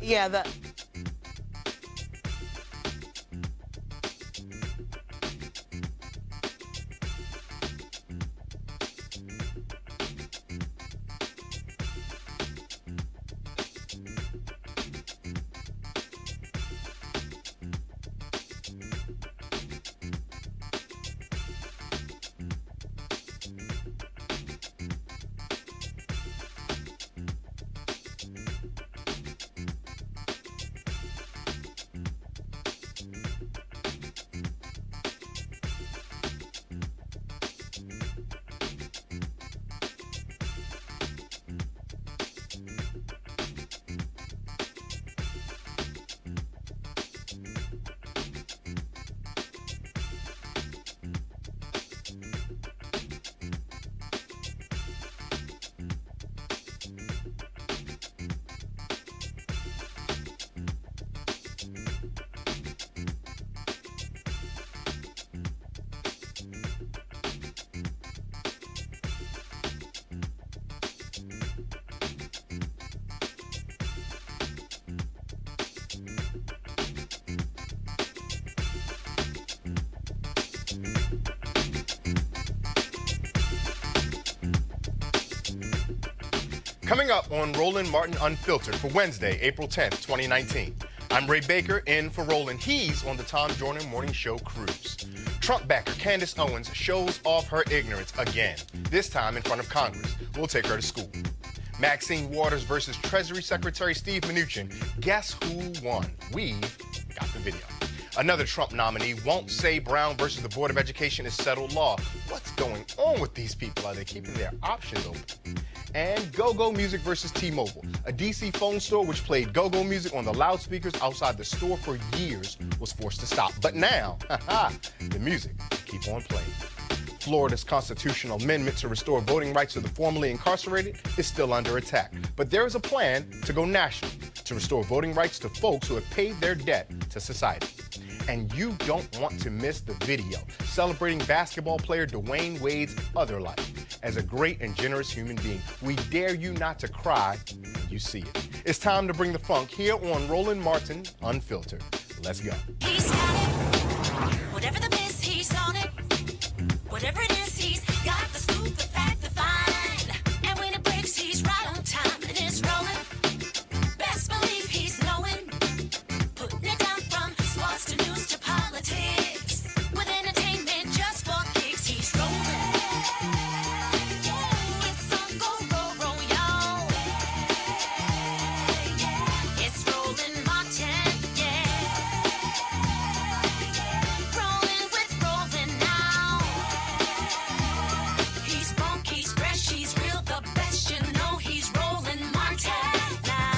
Yeah, Coming up on Roland Martin Unfiltered for Wednesday, April 10th, 2019. I'm Ray Baker in for Roland. He's on the Tom Joyner Morning Show cruise. Trump backer Candace Owens shows off her ignorance again, this time in front of Congress. We'll take her to school. Maxine Waters versus Treasury Secretary Steve Mnuchin. Guess who won? We've got the video. Another Trump nominee won't say Brown versus the Board of Education is settled law. What's going on with these people? Are they keeping their options open? And Go-Go Music versus T-Mobile. A D.C. phone store which played go-go music on the loudspeakers outside the store for years was forced to stop. But now, the music keep on playing. Florida's constitutional amendment to restore voting rights to the formerly incarcerated is still under attack. But there is a plan to go national to restore voting rights to folks who have paid their debt to society. And you don't want to miss the video celebrating basketball player Dwayne Wade's other life as a great and generous human being. We dare you not to cry when you see it. It's time to bring the funk here on Roland Martin Unfiltered. Let's go. He's got it. Whatever the miss, he's on it. Whatever it is, he's got the scoop, the fact, the find. And when it breaks, he's right on time and it's rolling. Best believe he's knowing. Putting it down from sports to news to politics. With entertainment just for kicks, he's rolling. It's on go, y'all. It's Roland Martin, yeah. Rolling with Roland now. He's funk, he's fresh, he's real, the best, you know he's Roland Martin now.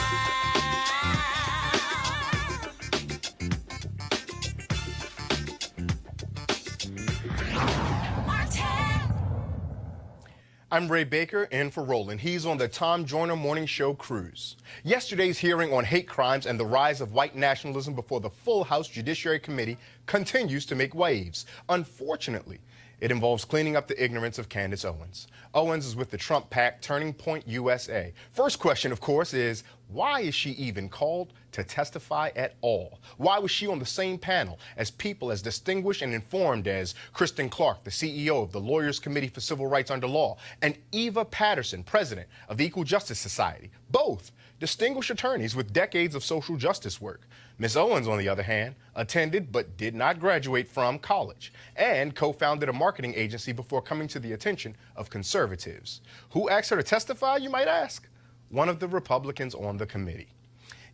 I'm Ray Baker in for Roland. He's on the Tom Joyner Morning Show cruise. Yesterday's hearing on hate crimes and the rise of white nationalism before the full House Judiciary Committee continues to make waves. Unfortunately, it involves cleaning up the ignorance of Candace Owens. Owens is with the Trump PAC Turning Point USA. First question, of course, is why is she even called to testify at all? Why was she on the same panel as people as distinguished and informed as Kristen Clark, the CEO of the Lawyers Committee for Civil Rights Under Law, and Eva Patterson, president of the Equal Justice Society, both distinguished attorneys with decades of social justice work? Ms. Owens, on the other hand, attended but did not graduate from college and co-founded a marketing agency before coming to the attention of conservatives. Who asked her to testify, you might ask? One of the Republicans on the committee.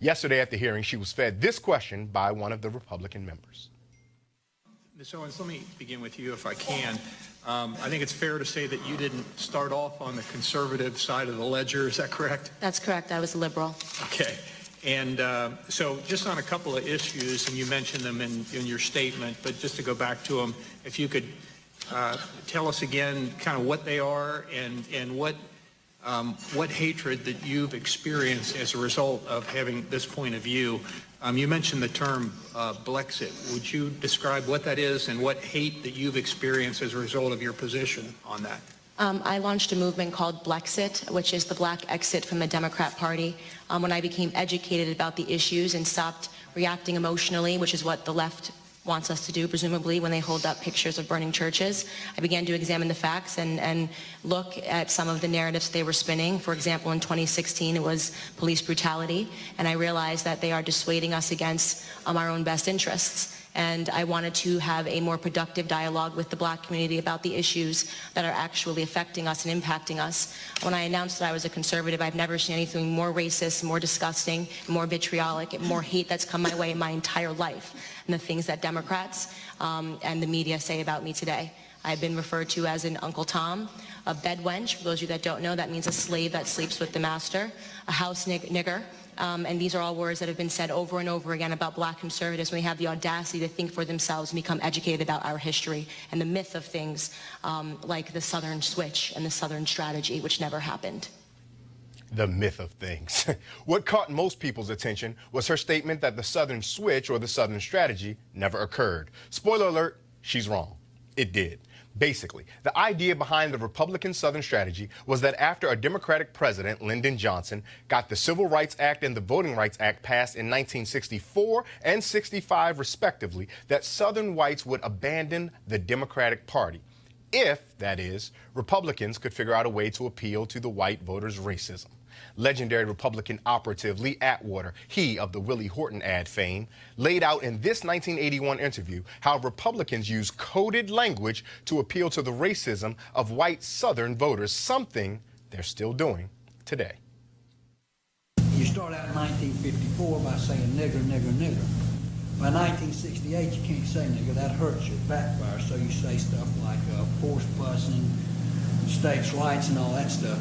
Yesterday at the hearing, she was fed this question by one of the Republican members. Ms. Owens, let me begin with you if I can. I think it's fair to say that you didn't start off on the conservative side of the ledger, is that correct? That's correct. I was a liberal. Okay. And so just on a couple of issues, and you mentioned them in your statement, but just to go back to them, if you could tell us again kind of what they are and what hatred that you've experienced as a result of having this point of view. You mentioned the term Blexit. Would you describe what that is and what hate that you've experienced as a result of your position on that? I launched a movement called Blexit, which is the black exit from the Democrat Party, when I became educated about the issues and stopped reacting emotionally, which is what the left wants us to do, presumably, when they hold up pictures of burning churches. I began to examine the facts and look at some of the narratives they were spinning. For example, in 2016, it was police brutality, and I realized that they are dissuading us against our own best interests. And I wanted to have a more productive dialogue with the black community about the issues that are actually affecting us and impacting us. When I announced that I was a conservative, I've never seen anything more racist, more disgusting, more vitriolic, and more hate that's come my way in my entire life, and the things that Democrats and the media say about me today. I've been referred to as an Uncle Tom, a bed wench. For those of you that don't know, that means a slave that sleeps with the master, a house nigger. And these are all words that have been said over and over again about black conservatives when they have the audacity to think for themselves and become educated about our history and the myth of things like the Southern switch and the Southern strategy, which never happened. The myth of things. What caught most people's attention was her statement that the Southern switch or the Southern strategy never occurred. Spoiler alert, she's wrong. It did. Basically, the idea behind the Republican Southern strategy was that after a Democratic president, Lyndon Johnson, got the Civil Rights Act and the Voting Rights Act passed in 1964 and 65 respectively, that Southern whites would abandon the Democratic Party if, that is, Republicans could figure out a way to appeal to the white voters' racism. Legendary Republican operative Lee Atwater, he of the Willie Horton ad fame, laid out in this 1981 interview how Republicans use coded language to appeal to the racism of white Southern voters, something they're still doing today. You start out in 1954 by saying nigger, nigger, nigger. By 1968, you can't say nigger. That hurts you, backfires. So you say stuff like forced busing, states' rights, and all that stuff.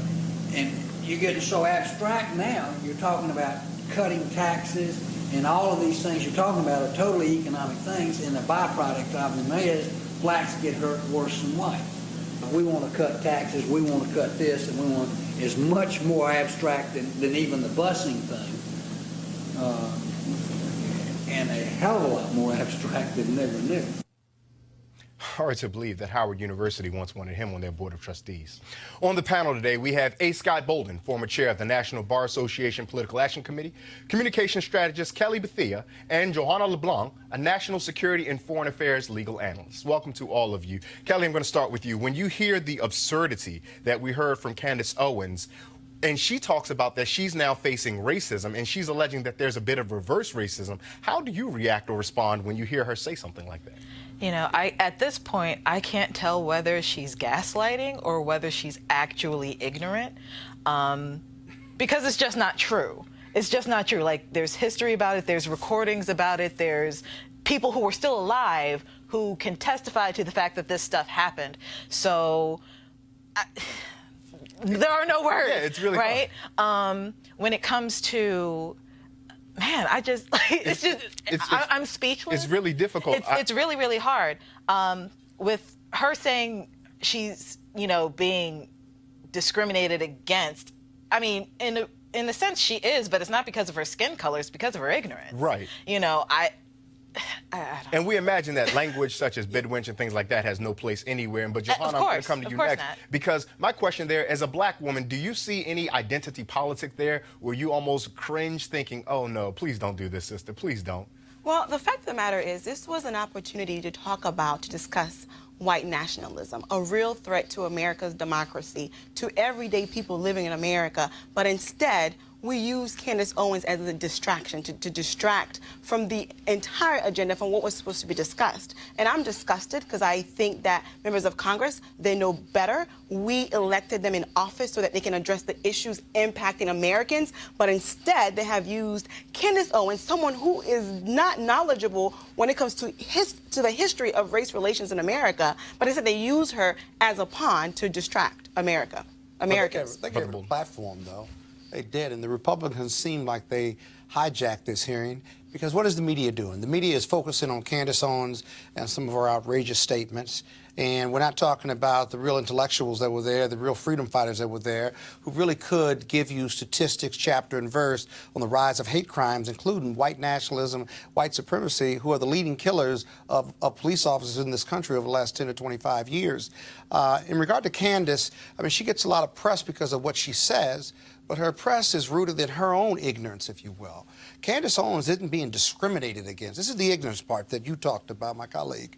And you're getting so abstract now, you're talking about cutting taxes and all of these things you're talking about are totally economic things, and the byproduct of them is blacks get hurt worse than white. We want to cut taxes, we want to cut this, and we want is much more abstract than even the busing thing, and a hell of a lot more abstract than nigger nigger. Hard to believe that Howard University once wanted him on their board of trustees. On the panel today, we have A. Scott Bolden, former chair of the National Bar Association Political Action Committee, communication strategist Kelly Bethea, and Johanna LeBlanc, a national security and foreign affairs legal analyst. Welcome to all of you. Kelly, I'm going to start with you. When you hear the absurdity that we heard from Candace Owens, and she talks about that she's now facing racism, and she's alleging that there's a bit of reverse racism, how do you react or respond when you hear her say something like that? You know, at this point, I can't tell whether she's gaslighting or whether she's actually ignorant, because it's just not true. It's just not true. Like, there's history about it, there's recordings about it, there's people who are still alive who can testify to the fact that this stuff happened. So, there are no words, yeah, it's really right? When it comes to, man, I just, I'm speechless. It's really difficult. It's really, really hard. With her saying she's, you know, being discriminated against, I mean, in a sense she is, but it's not because of her skin color, it's because of her ignorance. Right. You know, and we imagine that language such as bedwench and things like that has no place anywhere. But Johanna, I'm going to come to you next. Because my question there, as a black woman, do you see any identity politic there where you almost cringe thinking, oh no, please don't do this, sister, please don't? Well, the fact of the matter is this was an opportunity to talk about, to discuss white nationalism, a real threat to America's democracy, to everyday people living in America. But instead, we use Candace Owens as a distraction, to distract from the entire agenda, from what was supposed to be discussed. And I'm disgusted because I think that members of Congress, they know better. We elected them in office so that they can address the issues impacting Americans, but instead they have used Candace Owens, someone who is not knowledgeable when it comes to the history of race relations in America, but instead they use her as a pawn to distract Americans. They gave her a platform, though. They did, and the Republicans seemed like they hijacked this hearing Because what is the media doing? The media is focusing on Candace Owens and some of her outrageous statements. And we're not talking about the real intellectuals that were there, the real freedom fighters that were there, who really could give you statistics, chapter and verse on the rise of hate crimes, including white nationalism, white supremacy, who are the leading killers of police officers in this country over the last 10 to 25 years. In regard to Candace, I mean, she gets a lot of press because of what she says, but her press is rooted in her own ignorance, if you will. Candace Owens isn't being discriminated against. This is the ignorance part that you talked about, my colleague.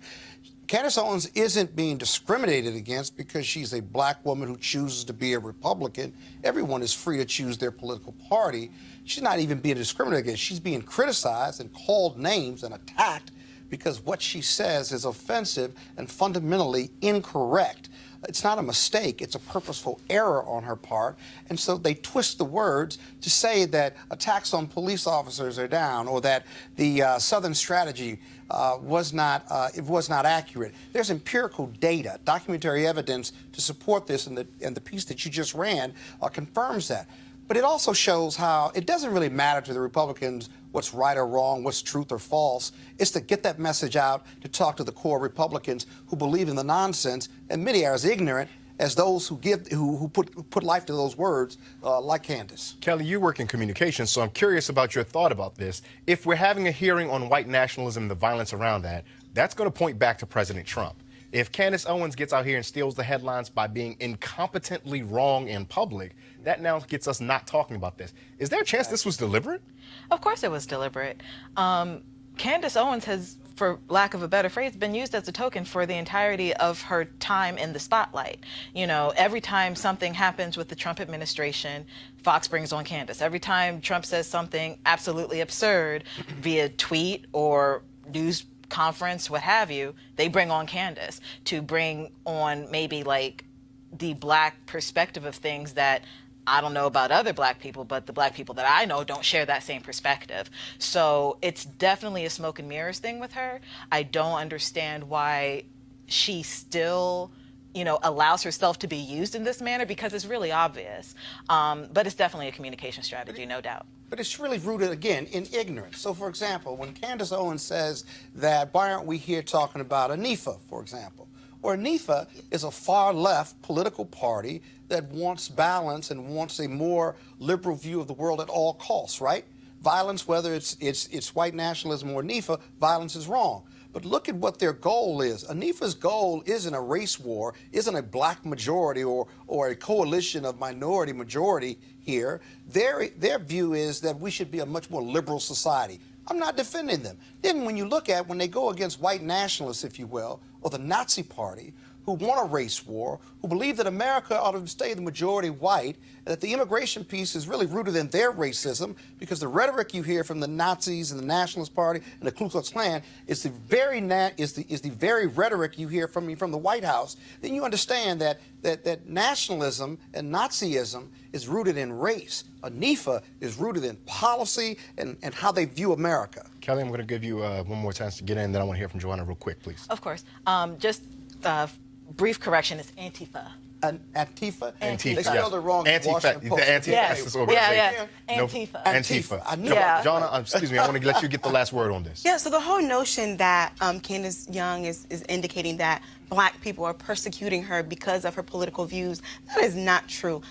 Candace Owens isn't being discriminated against because she's a black woman who chooses to be a Republican. Everyone is free to choose their political party. She's not even being discriminated against. She's being criticized and called names and attacked because what she says is offensive and fundamentally incorrect. It's not a mistake. It's a purposeful error on her part. And so they twist the words to say that attacks on police officers are down or that the Southern strategy was not accurate. There's empirical data, documentary evidence to support this, and the piece that you just ran confirms that. But it also shows how it doesn't really matter to the Republicans what's right or wrong, what's truth or false. It's to get that message out, to talk to the core Republicans who believe in the nonsense, and many are as ignorant as those who put life to those words, like Candace. Kelly, you work in communications, so I'm curious about your thought about this. If we're having a hearing on white nationalism and the violence around that, that's going to point back to President Trump. If Candace Owens gets out here and steals the headlines by being incompetently wrong in public, that now gets us not talking about this. Is there a chance this was deliberate? Of course it was deliberate. Candace Owens has, for lack of a better phrase, been used as a token for the entirety of her time in the spotlight. You know, every time something happens with the Trump administration, Fox brings on Candace. Every time Trump says something absolutely absurd via tweet or news conference, what have you, they bring on Candace to bring on maybe like the black perspective of things that I don't know about other black people, but the black people that I know don't share that same perspective. So it's definitely a smoke and mirrors thing with her. I don't understand why she still, you know, allows herself to be used in this manner, because it's really obvious. But it's definitely a communication strategy, no doubt. But it's really rooted, again, in ignorance. So, for example, when Candace Owens says that, why aren't we here talking about ANIFA, for example? Or ANIFA is a far-left political party that wants balance and wants a more liberal view of the world at all costs, right? Violence, whether it's white nationalism or ANIFA, violence is wrong. But look at what their goal is. ANIFA's goal isn't a race war, isn't a black majority or a coalition of minority majority here. Their view is that we should be a much more liberal society. I'm not defending them. Then when you look at when they go against white nationalists, if you will, or the Nazi Party, who want a race war, who believe that America ought to stay the majority white, and that the immigration piece is really rooted in their racism, because the rhetoric you hear from the Nazis and the Nationalist Party and the Ku Klux Klan is the very rhetoric you hear from the White House. Then you understand that nationalism and Nazism is rooted in race. ANIFA is rooted in policy and how they view America. Kelly, I'm going to give you one more chance to get in, then I want to hear from Joanna real quick, please. Of course. Just brief correction, it's Antifa. Antifa? Antifa. They spelled it wrong. Antifa. The Antifa. Yes. Yeah. Antifa. Antifa. Yeah. Joanna, excuse me, I want to let you get the last word on this. Yeah, so the whole notion that Candace Young is indicating that black people are persecuting her because of her political views, that is not true.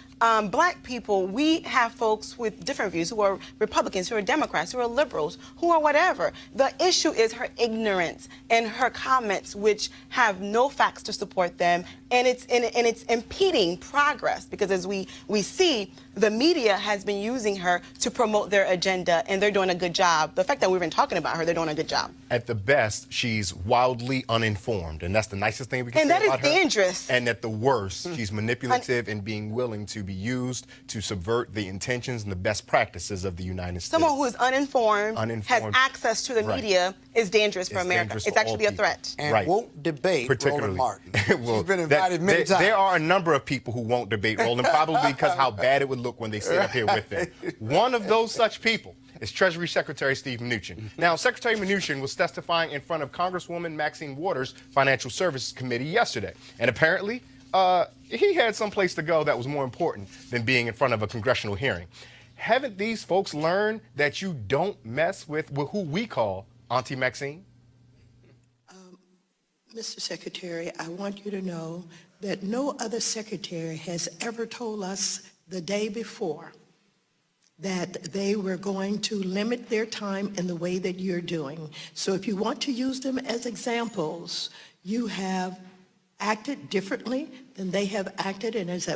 Black people, we have folks with different views who are Republicans, who are Democrats, who are liberals, who are whatever. The issue is her ignorance and her comments, which have no facts to support them, and it's impeding progress, because as we see, the media has been using her to promote their agenda, and they're doing a good job. The fact that we've been talking about her, they're doing a good job. At the best, she's wildly uninformed, and that's the nicest thing we can say about her. And that is dangerous. And at the worst, she's manipulative and being willing to be used to subvert the intentions and the best practices of the United States. Someone who is uninformed, has access to the media, is dangerous for America. It's actually a threat. And won't debate Roland Martin. Well, she's been invited many times. There are a number of people who won't debate Roland, probably because how bad it would look when they sit up here with him. One of those such people is Treasury Secretary Steve Mnuchin. Now, Secretary Mnuchin was testifying in front of Congresswoman Maxine Waters' Financial Services Committee yesterday. And apparently, he had some place to go that was more important than being in front of a congressional hearing. Haven't these folks learned that you don't mess with who we call Auntie Maxine? Mr. Secretary, I want you to know that no other secretary has ever told us the day before that they were going to limit their time in the way that you're doing. So if you want to use them as examples, you have acted differently than they have acted, and as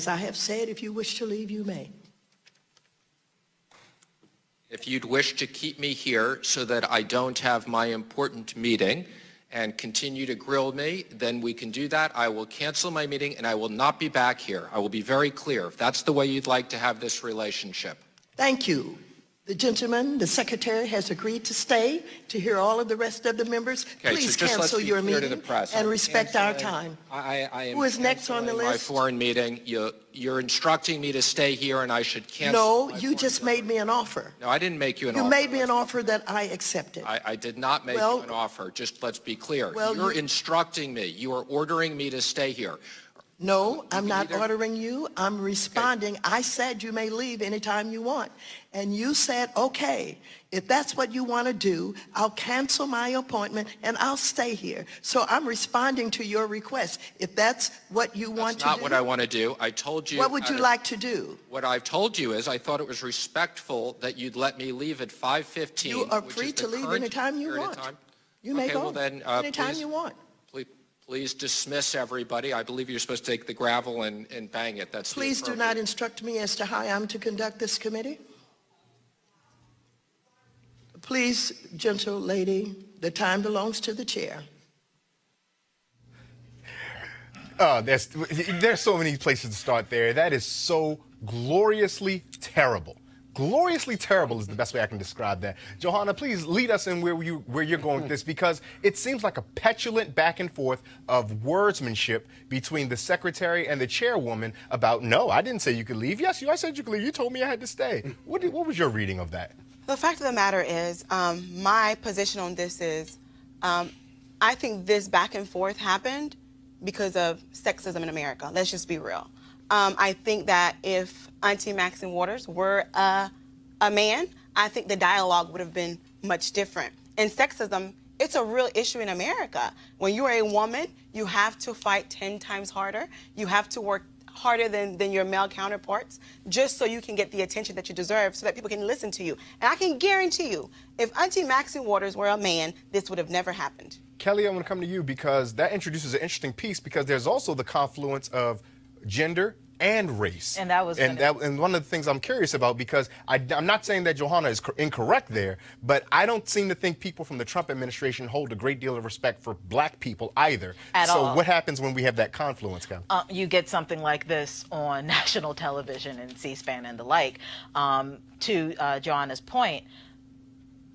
I have said, if you wish to leave, you may. If you'd wish to keep me here so that I don't have my important meeting and continue to grill me, then we can do that. I will cancel my meeting and I will not be back here. I will be very clear if that's the way you'd like to have this relationship. Thank you. The gentleman, the secretary, has agreed to stay to hear all of the rest of the members. Okay, Please so just let's cancel be your clear to meeting the press. and I'm respect our canceling- time. I am Who is next on the canceling my list? foreign meeting. You're instructing me to stay here and I should cancel. No, you just made me an offer. No, I didn't make you an offer. You made me an offer that I accepted. I did not make Well- you an offer. Just let's be clear. Well, You're you- instructing me. You are ordering me to stay here. No, I'm not either- ordering you. I'm responding. I said you may leave anytime you want. And you said, okay, if that's what you want to do, I'll cancel my appointment and I'll stay here. So I'm responding to your request. If that's what you want That's to not do. what I want to do. I told you. What would you out of- like to do? What I've told you is I thought it was respectful that you'd let me leave at 5:15. You are which free is the to leave current anytime you period of want. time. You may Okay, go well then, anytime please- you want. Please dismiss everybody. I believe you're supposed to take the gravel and bang it. That's the Please do not appropriate- instruct me as to how I'm to conduct this committee. Please, gentle lady, the time belongs to the chair. There's so many places to start there. That is so gloriously terrible. Gloriously terrible is the best way I can describe that. Johanna, please lead us in where you're going with this, because it seems like a petulant back and forth of wordsmanship between the secretary and the chairwoman about, no, I didn't say you could leave. Yes, I said you could leave. You told me I had to stay. What was your reading of that? The fact of the matter is, my position on this is, I think this back and forth happened because of sexism in America. Let's just be real. I think that if Auntie Maxine Waters were a man, I think the dialogue would have been much different. And sexism, it's a real issue in America. When you are a woman, you have to fight 10 times harder. You have to work harder than your male counterparts just so you can get the attention that you deserve so that people can listen to you. And I can guarantee you, if Auntie Maxine Waters were a man, this would have never happened. Kelly, I want to come to you because that introduces an interesting piece, because there's also the confluence of gender and race. And that was and one of the things I'm curious about, because I'm not saying that Johanna is incorrect there, but I don't seem to think people from the Trump administration hold a great deal of respect for black people either. At so all. what happens when we have that confluence, Kelly? You get something like this on national television and C-SPAN and the like. To Joanna's point,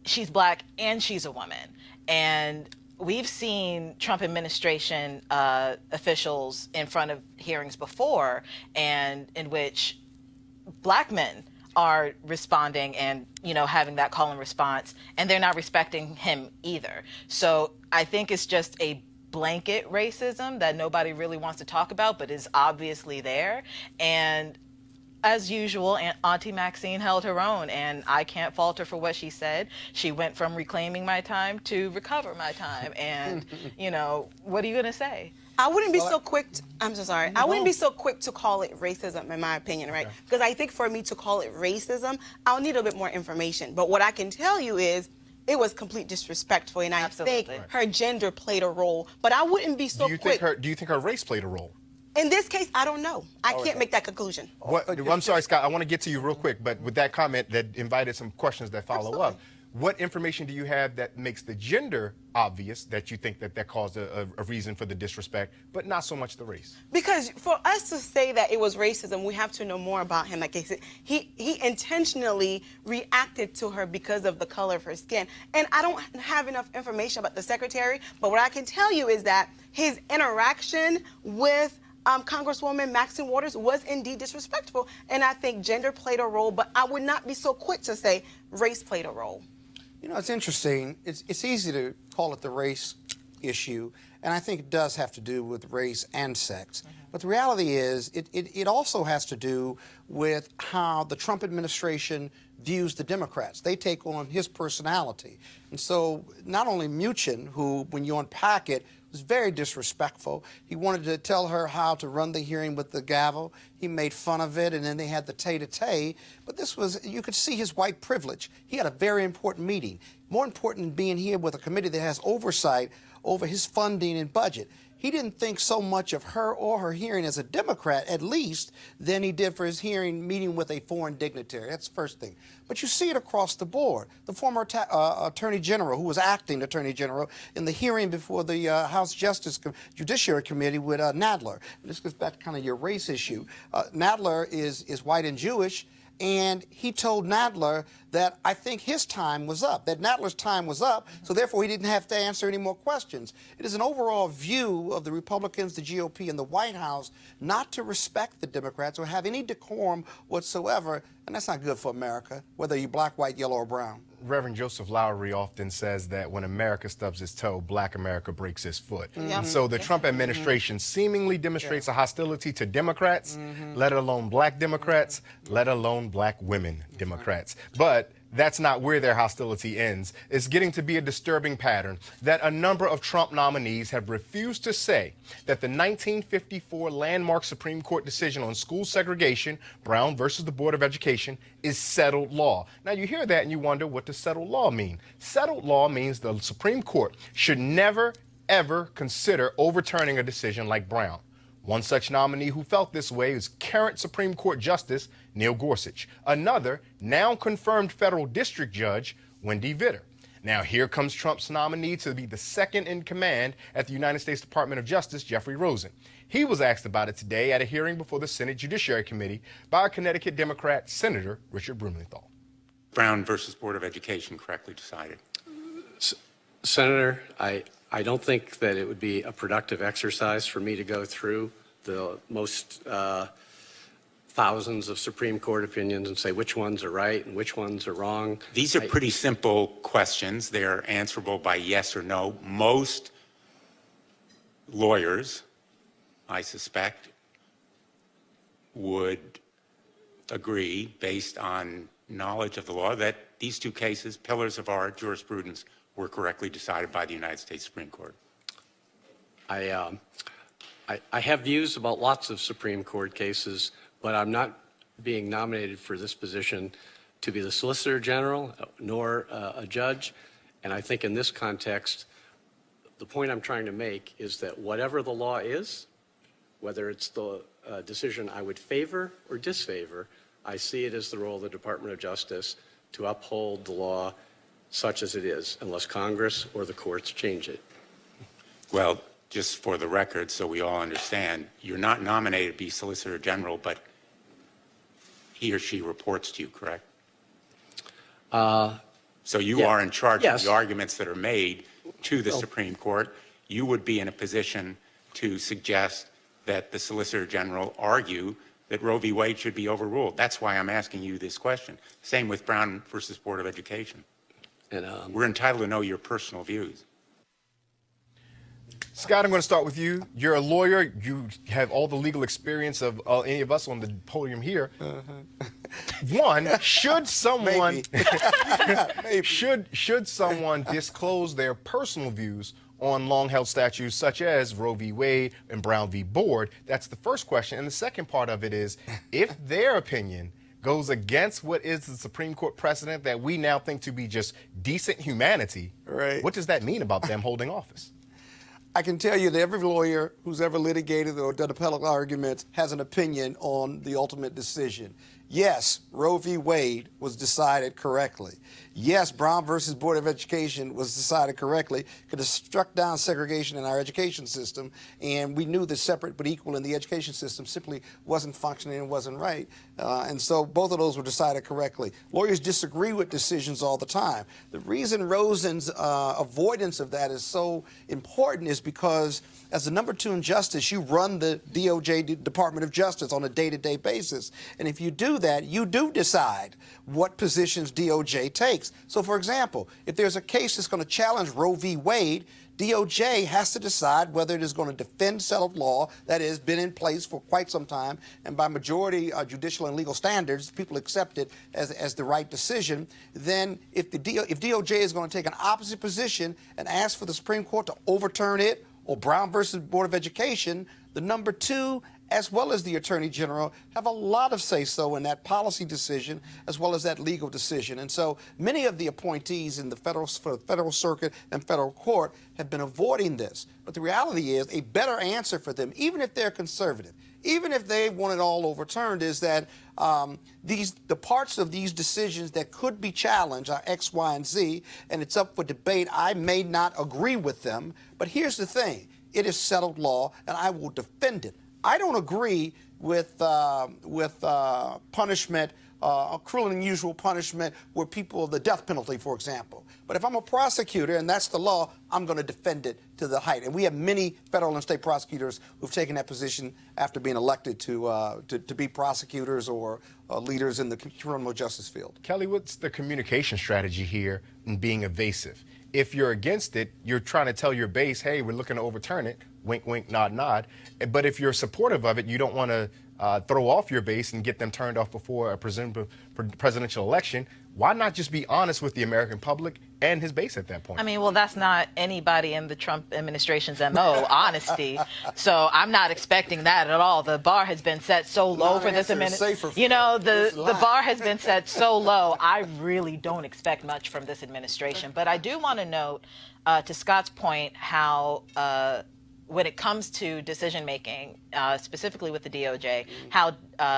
she's black and she's a woman. And we've seen Trump administration officials in front of hearings before, and in which black men are responding and, having that call and response, and they're not respecting him either. So I think it's just a blanket racism that nobody really wants to talk about, but is obviously there. And as usual, Auntie Maxine held her own, and I can't fault her for what she said. She went from reclaiming my time to recover my time. And, what are you going to say? I wouldn't be so quick. I'm so sorry. I wouldn't be so quick to call it racism, in my opinion, right? Because I think for me to call it racism, I'll need a bit more information. But what I can tell you is, it was complete disrespectful, and I think her gender played a role. But I wouldn't be so quick. Do you think her race played a role? In this case, I don't know. I can't make that conclusion. I'm sorry, Scott. I want to get to you real quick, but with that comment that invited some questions that follow up. What information do you have that makes the gender obvious, that you think that caused a reason for the disrespect, but not so much the race? Because for us to say that it was racism, we have to know more about him. Like he intentionally reacted to her because of the color of her skin. And I don't have enough information about the secretary, but what I can tell you is that his interaction with Congresswoman Maxine Waters was indeed disrespectful, and I think gender played a role, but I would not be so quick to say race played a role. It's interesting. It's easy to call it the race issue and I think it does have to do with race and sex. But the reality is it also has to do with how the Trump administration views the Democrats. They take on his personality. And so not only Mnuchin, who, when you unpack it, was very disrespectful. He wanted to tell her how to run the hearing with the gavel. He made fun of it, and then they had the tete-a-tete. But this was, you could see his white privilege. He had a very important meeting. More important than being here with a committee that has oversight over his funding and budget. He didn't think so much of her or her hearing as a Democrat, at least, than he did for his hearing meeting with a foreign dignitary. That's the first thing. But you see it across the board. The former Attorney General, who was acting Attorney General, in the hearing before the House Judiciary Committee with Nadler. And this goes back to kind of your race issue. Nadler is white and Jewish. And he told Nadler that I think his time was up, that Nadler's time was up, so therefore he didn't have to answer any more questions. It is an overall view of the Republicans, the GOP, and the White House not to respect the Democrats or have any decorum whatsoever, and that's not good for America, whether you're black, white, yellow, or brown. Reverend Joseph Lowry often says that when America stubs its toe, black America breaks its foot. And so the Trump administration seemingly demonstrates a hostility to Democrats, let alone black Democrats, let alone black women Democrats. But that's not where their hostility ends. It's getting to be a disturbing pattern that a number of Trump nominees have refused to say that the 1954 landmark Supreme Court decision on school segregation, Brown versus the Board of Education, is settled law. Now, you hear that and you wonder, what does settled law mean? Settled law means the Supreme Court should never, ever consider overturning a decision like Brown. One such nominee who felt this way is current Supreme Court Justice Neil Gorsuch. Another, now confirmed federal district judge, Wendy Vitter. Now here comes Trump's nominee to be the second in command at the United States Department of Justice, Jeffrey Rosen. He was asked about it today at a hearing before the Senate Judiciary Committee by Connecticut Democrat Senator Richard Blumenthal. Brown versus Board of Education correctly decided. Senator, I don't think that it would be a productive exercise for me to go through the most thousands of Supreme Court opinions and say which ones are right and which ones are wrong. These are pretty simple questions. They're answerable by yes or no. Most lawyers, I suspect, would agree, based on knowledge of the law, that these two cases, pillars of our jurisprudence, were correctly decided by the United States Supreme Court. I have views about lots of Supreme Court cases, but I'm not being nominated for this position to be the Solicitor General nor a judge. And I think in this context, the point I'm trying to make is that whatever the law is, whether it's the decision I would favor or disfavor, I see it as the role of the Department of Justice to uphold the law such as it is, unless Congress or the courts change it. Well, just for the record, so we all understand, you're not nominated to be Solicitor General, but he or she reports to you, correct? So you are in charge of the arguments that are made to the Supreme Court. You would be in a position to suggest that the Solicitor General argue that Roe v. Wade should be overruled. That's why I'm asking you this question. Same with Brown versus Board of Education. And we're entitled to know your personal views. Scott, I'm going to start with you. You're a lawyer. You have all the legal experience of any of us on the podium here. One, should someone should someone disclose their personal views on long-held statutes such as Roe v. Wade and Brown v. Board? That's the first question. And the second part of it is, if their opinion goes against what is the Supreme Court precedent that we now think to be just decent humanity, what does that mean about them holding office? I can tell you that every lawyer who's ever litigated or done appellate arguments has an opinion on the ultimate decision. Yes, Roe v. Wade was decided correctly. Yes, Brown versus Board of Education was decided correctly. Could have struck down segregation in our education system, and we knew that separate but equal in the education system simply wasn't functioning and wasn't right. And so both of those were decided correctly. Lawyers disagree with decisions all the time. The reason Rosen's avoidance of that is so important is because as the number 2 in justice, you run the DOJ, Department of Justice, on a day-to-day basis. And if you do that, you do decide what positions DOJ takes. So, for example, if there's a case that's going to challenge Roe v. Wade, DOJ has to decide whether it is going to defend settled law that has been in place for quite some time, and by majority judicial and legal standards, people accept it as the right decision. Then if DOJ is going to take an opposite position and ask for the Supreme Court to overturn it, or Brown versus Board of Education, the number two, as well as the Attorney General, have a lot of say-so in that policy decision as well as that legal decision. And so many of the appointees in the federal circuit and federal court have been avoiding this. But the reality is a better answer for them, even if they're conservative, even if they want it all overturned, is that the parts of these decisions that could be challenged are X, Y, and Z, and it's up for debate. I may not agree with them, but here's the thing. It is settled law, and I will defend it. I don't agree with punishment, cruel and unusual punishment where people, the death penalty, for example. But if I'm a prosecutor and that's the law, I'm going to defend it to the height. And we have many federal and state prosecutors who've taken that position after being elected to be prosecutors or leaders in the criminal justice field. Kelly, what's the communication strategy here in being evasive? If you're against it, you're trying to tell your base, hey, we're looking to overturn it. Wink, wink, nod, nod. But if you're supportive of it, you don't want to throw off your base and get them turned off before a presidential election. Why not just be honest with the American public and his base at that point? I mean, well, that's not anybody in the Trump administration's MO, honesty. So I'm not expecting that at all. The bar has been set so low for this administration. You know, the bar has been set so low. I really don't expect much from this administration. But I do want to note, to Scott's point, how when it comes to decision-making, specifically with the DOJ, how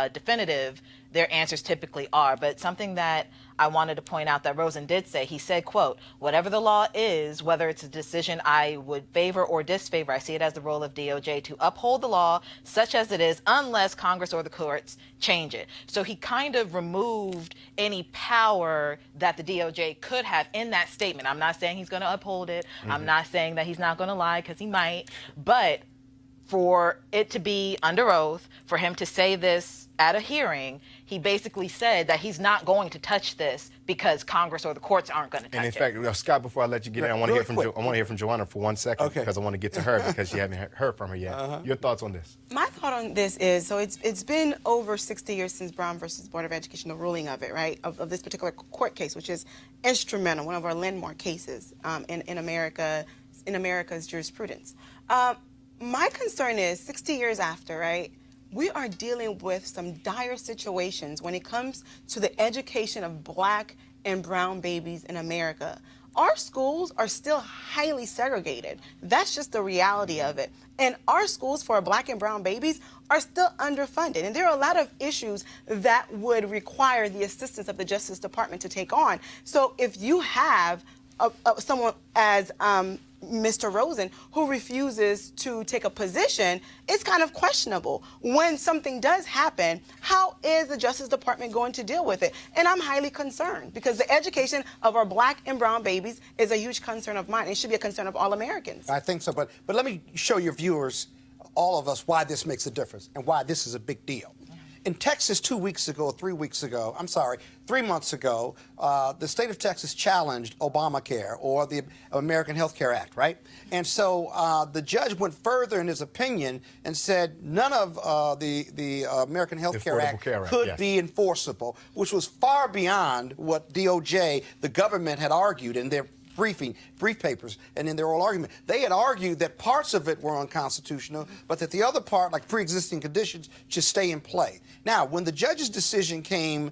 definitive their answers typically are. But something that I wanted to point out that Rosen did say, he said, quote, whatever the law is, whether it's a decision I would favor or disfavor, I see it as the role of DOJ to uphold the law such as it is unless Congress or the courts change it. So he kind of removed any power that the DOJ could have in that statement. I'm not saying he's going to uphold it. I'm not saying that he's not going to lie, because he might. But for it to be under oath, for him to say this at a hearing, he basically said that he's not going to touch this because Congress or the courts aren't going to touch it. And in fact, Scott, before I let you get in, I want to hear from Joanna for 1 second, because I want to get to her because you haven't heard from her yet. Your thoughts on this? My thought on this is, so it's been over 60 years since Brown versus Board of Education, the ruling of it, right, of this particular court case, which is instrumental, one of our landmark cases in America's jurisprudence. My concern is 60 years after, right, we are dealing with some dire situations when it comes to the education of Black and brown babies in America. Our schools are still highly segregated. That's just the reality of it. And our schools for Black and brown babies are still underfunded. And there are a lot of issues that would require the assistance of the Justice Department to take on. So if you have someone as Mr. Rosen, who refuses to take a position, it's kind of questionable. When something does happen, how is the Justice Department going to deal with it? And I'm highly concerned, because the education of our Black and brown babies is a huge concern of mine. It should be a concern of all Americans. I think so, but let me show your viewers, all of us, why this makes a difference and why this is a big deal. In Texas 3 months ago, the state of Texas challenged Obamacare, or the American Health Care Act, right? And so the judge went further in his opinion and said none of the American Health Care Act could be enforceable, which was far beyond what DOJ, the government, had argued in their brief papers and in their oral argument. They had argued that parts of it were unconstitutional, but that the other part, like pre-existing conditions, should stay in play. Now, when the judge's decision came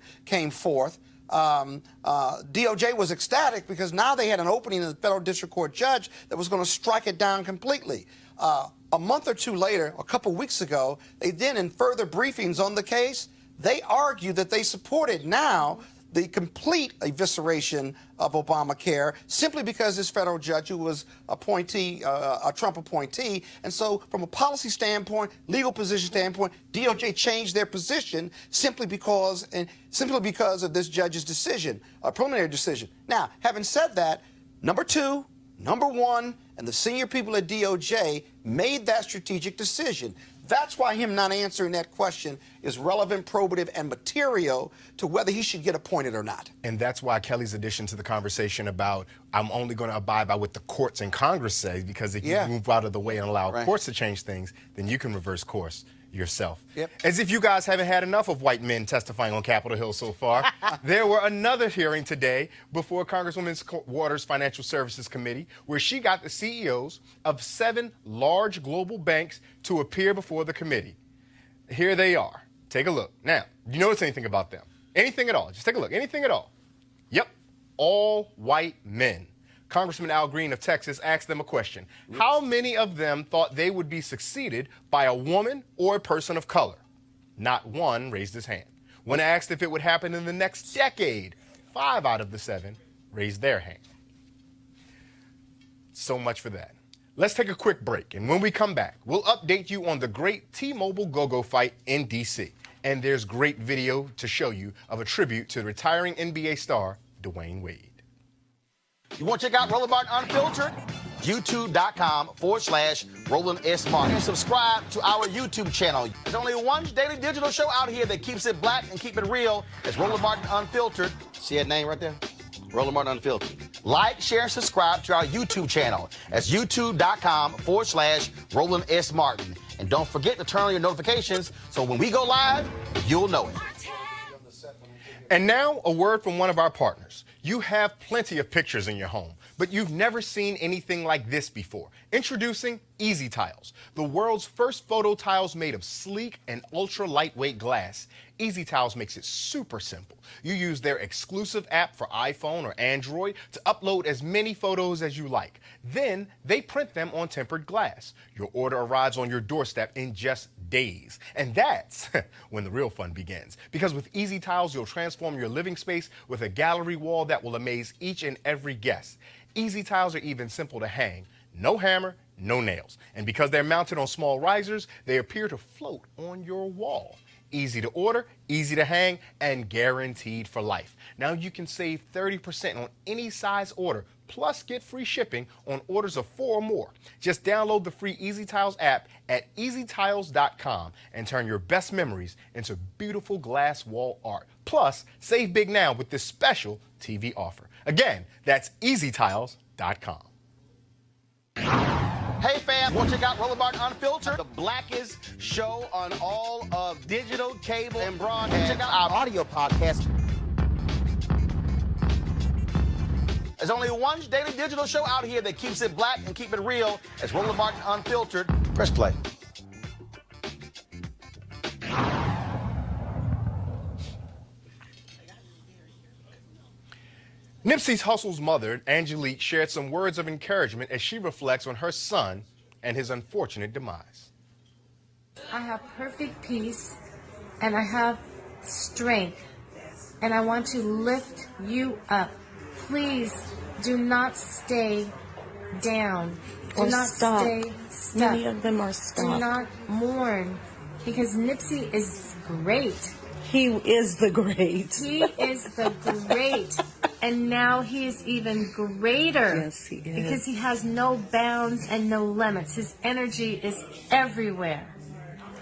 forth, DOJ was ecstatic, because now they had an opening in the federal district court judge that was going to strike it down completely. A month or two later, a couple weeks ago, they then, in further briefings on the case, they argued that they supported now the complete evisceration of Obamacare, simply because this federal judge, who was a Trump appointee, and so from a policy standpoint, legal position standpoint, DOJ changed their position simply because of this judge's decision, a preliminary decision. Now, having said that, number one, and the senior people at DOJ made that strategic decision. That's why him not answering that question is relevant, probative, and material to whether he should get appointed or not. And that's why Kelly's addition to the conversation about I'm only going to abide by what the courts and Congress say, because if you move out of the way and allow courts to change things, then you can reverse course yourself. As if you guys haven't had enough of white men testifying on Capitol Hill so far. There were another hearing today before Congresswoman Waters' Financial Services Committee, where she got the CEOs of 7 large global banks to appear before the committee. Here they are. Take a look. Now, you notice anything about them? Anything at all? Just take a look. Anything at all? Yep. All white men. Congressman Al Green of Texas asked them a question. How many of them thought they would be succeeded by a woman or a person of color? Not one raised his hand. When asked if it would happen in the next decade, 5 out of the 7 raised their hand. So much for that. Let's take a quick break, and when we come back, we'll update you on the great T-Mobile go-go fight in D.C. And there's great video to show you of a tribute to retiring NBA star Dwayne Wade. You want to check out Roland Martin Unfiltered? YouTube.com/Roland S. Martin. And subscribe to our YouTube channel. There's only one daily digital show out here that keeps it black and keep it real. It's Roland Martin Unfiltered. See that name right there? Roland Martin Unfiltered. Like, share, and subscribe to our YouTube channel. That's YouTube.com/Roland S. Martin. And don't forget to turn on your notifications so when we go live, you'll know it. And now, a word from one of our partners. You have plenty of pictures in your home, but you've never seen anything like this before. Introducing Easy Tiles, the world's first photo tiles made of sleek and ultra lightweight glass. Easy Tiles makes it super simple. You use their exclusive app for iPhone or Android to upload as many photos as you like. Then they print them on tempered glass. Your order arrives on your doorstep in just days. And that's when the real fun begins. Because with Easy Tiles, you'll transform your living space with a gallery wall that will amaze each and every guest. Easy Tiles are even simple to hang. No hammer, no nails. And because they're mounted on small risers, they appear to float on your wall. Easy to order, easy to hang, and guaranteed for life. Now you can save 30% on any size order, plus get free shipping on orders of 4 or more. Just download the free Easy Tiles app at easytiles.com and turn your best memories into beautiful glass wall art. Plus, save big now with this special TV offer. Again, that's easytiles.com. Hey fam, want to check out Roland Martin Unfiltered? The blackest show on all of digital, cable, and broadcast. Check out our audio podcast. There's only one daily digital show out here that keeps it black and keep it real. It's Roland Martin Unfiltered. Press play. Nipsey Hussle's mother, Angelique, shared some words of encouragement as she reflects on her son and his unfortunate demise. I have perfect peace and I have strength, and I want to lift you up. Please do not stay down. Do not stay stuck. Many of them are stuck. Do not mourn, because Nipsey is great. He is the great. He is the great. And now he is even greater. Yes, he is. Because he has no bounds and no limits. His energy is everywhere.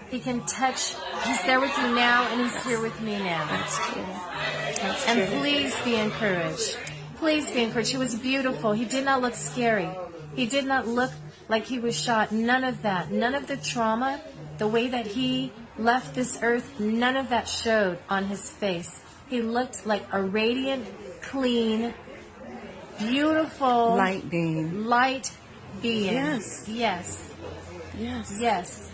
He can touch. He's there with you now, and he's here with me now. That's true. That's and true. please be encouraged. Please be encouraged. He was beautiful. He did not look scary. He did not look like he was shot. None of that. None of the trauma, the way that he left this earth, none of that showed on his face. He looked like a radiant, clean, beautiful Light being. Light being. Yes. Yes. Yes. Yes.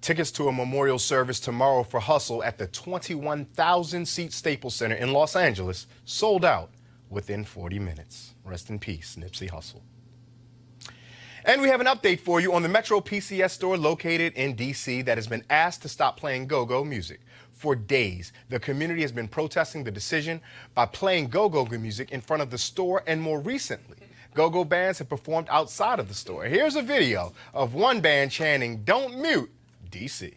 Tickets to a memorial service tomorrow for Hustle at the 21,000-seat Staples Center in Los Angeles sold out within 40 minutes. Rest in peace, Nipsey Hussle. And we have an update for you on the Metro PCS store located in D.C. that has been asked to stop playing go-go music. For days, the community has been protesting the decision by playing go-go music in front of the store, and more recently, go-go bands have performed outside of the store. Here's a video of one band chanting, "Don't mute D.C."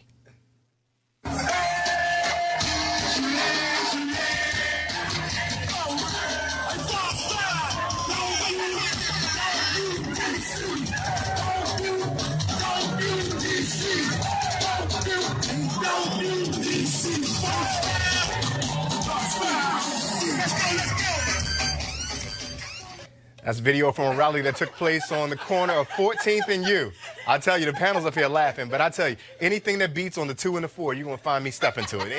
That's video from a rally that took place on the corner of 14th and U. I tell you, the panel's up here laughing, but I tell you, anything that beats on the 2 and the 4, you're going to find me stepping to it.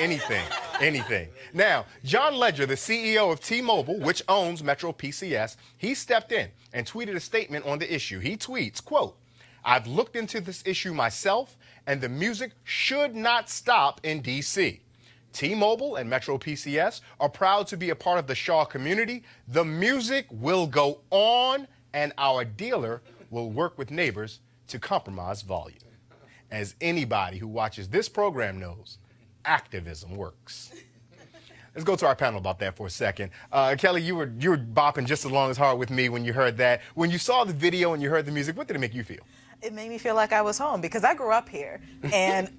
Anything. Now, John Ledger, the CEO of T-Mobile, which owns Metro PCS, he stepped in and tweeted a statement on the issue. He tweets, quote, "I've looked into this issue myself, and the music should not stop in D.C. T-Mobile and Metro PCS are proud to be a part of the Shaw community. The music will go on, and our dealer will work with neighbors to compromise volume." As anybody who watches this program knows, activism works. Let's go to our panel about that for a second. Kelly, you were bopping just as long as hard with me when you heard that. When you saw the video and you heard the music, what did it make you feel? It made me feel like I was home because I grew up here, and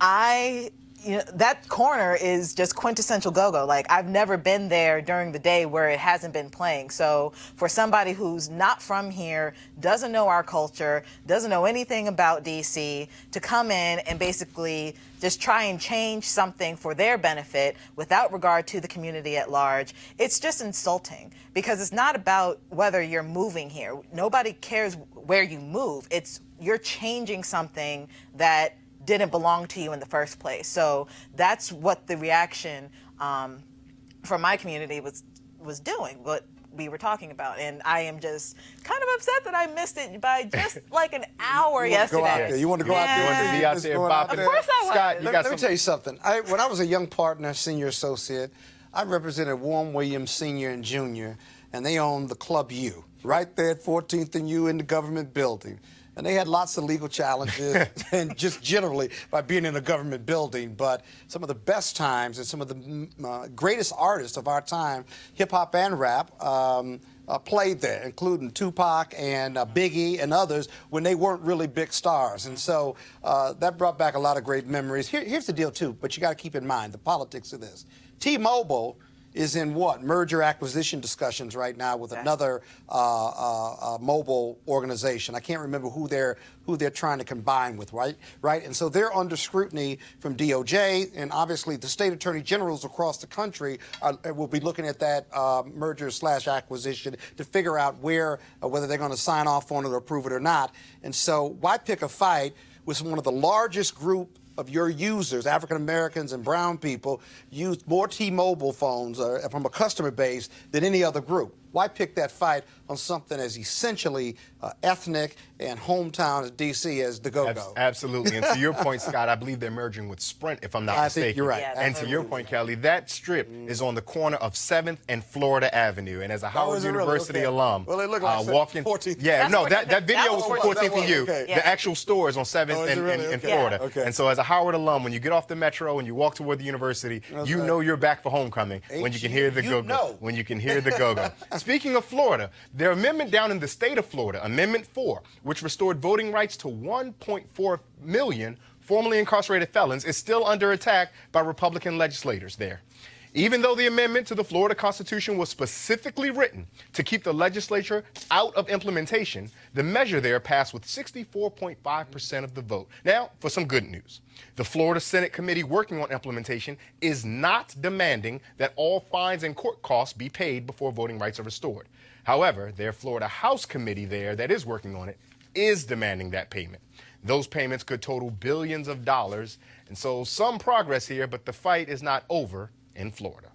that corner is just quintessential go-go. Like, I've never been there during the day where it hasn't been playing. So for somebody who's not from here, doesn't know our culture, doesn't know anything about DC, to come in and basically just try and change something for their benefit without regard to the community at large, it's just insulting, because it's not about whether you're moving here. Nobody cares where you move. It's you're changing something that didn't belong to you in the first place. So that's what the reaction from my community was doing, what we were talking about. And I am just kind of upset that I missed it by just like an hour yesterday. You want to go out there? You want to be out there bopping? Of course I was. Scott, let me tell you something. When I was a young partner, senior associate, I represented Warren Williams Sr. and Jr., and they owned the Club U, right there at 14th and U in the government building. And they had lots of legal challenges, and just generally by being in a government building. But some of the best times and some of the greatest artists of our time, hip-hop and rap, played there, including Tupac and Biggie and others, when they weren't really big stars. And so that brought back a lot of great memories. Here's the deal, too, but you got to keep in mind the politics of this. T-Mobile is in merger acquisition discussions right now with another mobile organization. I can't remember who they're trying to combine with, right? And so they're under scrutiny from DOJ, and obviously the state attorney generals across the country will be looking at that merger/acquisition to figure out whether they're going to sign off on it or approve it or not. And so why pick a fight with one of the largest group of your users, African Americans and brown people, use more T-Mobile phones from a customer base than any other group? Why pick that fight on something as essentially ethnic and hometown as D.C. as the go-go? Absolutely. And to your point, Scott, I believe they're merging with Sprint, if I'm not mistaken. I think you're right. Yeah, and to your point, Kelly, that strip is on the corner of 7th and Florida Avenue. And as a Howard University alum, well, it looked like walking 14th. Yeah, no, that video was from 14th and U. Okay. The actual store is on 7th and Florida. Yeah. Okay. And so as a Howard alum, when you get off the metro and you walk toward the university, you know you're back for homecoming when you can hear the go-go. When you can hear the go-go. Speaking of Florida, their amendment down in the state of Florida, Amendment 4, which restored voting rights to 1.4 million formerly incarcerated felons, is still under attack by Republican legislators there. Even though the amendment to the Florida Constitution was specifically written to keep the legislature out of implementation, the measure there passed with 64.5% of the vote. Now, for some good news. The Florida Senate committee working on implementation is not demanding that all fines and court costs be paid before voting rights are restored. However, their Florida House committee there that is working on it is demanding that payment. Those payments could total billions of dollars, and so some progress here, but the fight is not over in Florida.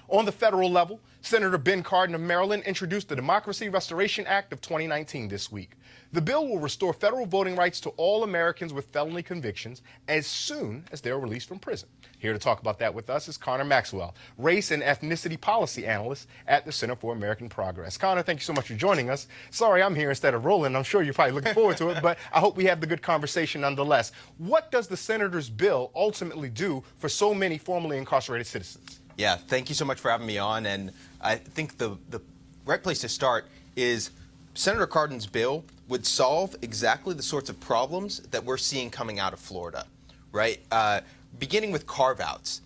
On the federal level, Senator Ben Cardin of Maryland introduced the Democracy Restoration Act of 2019 this week. The bill will restore federal voting rights to all Americans with felony convictions as soon as they're released from prison. Here to talk about that with us is Connor Maxwell, race and ethnicity policy analyst at the Center for American Progress. Connor, thank you so much for joining us. Sorry I'm here instead of Roland. I'm sure you're probably looking forward to it, but I hope we have the good conversation nonetheless. What does the senator's bill ultimately do for so many formerly incarcerated citizens? Yeah, thank you so much for having me on. And I think the right place to start is Senator Cardin's bill would solve exactly the sorts of problems that we're seeing coming out of Florida, right? Beginning with carve-outs.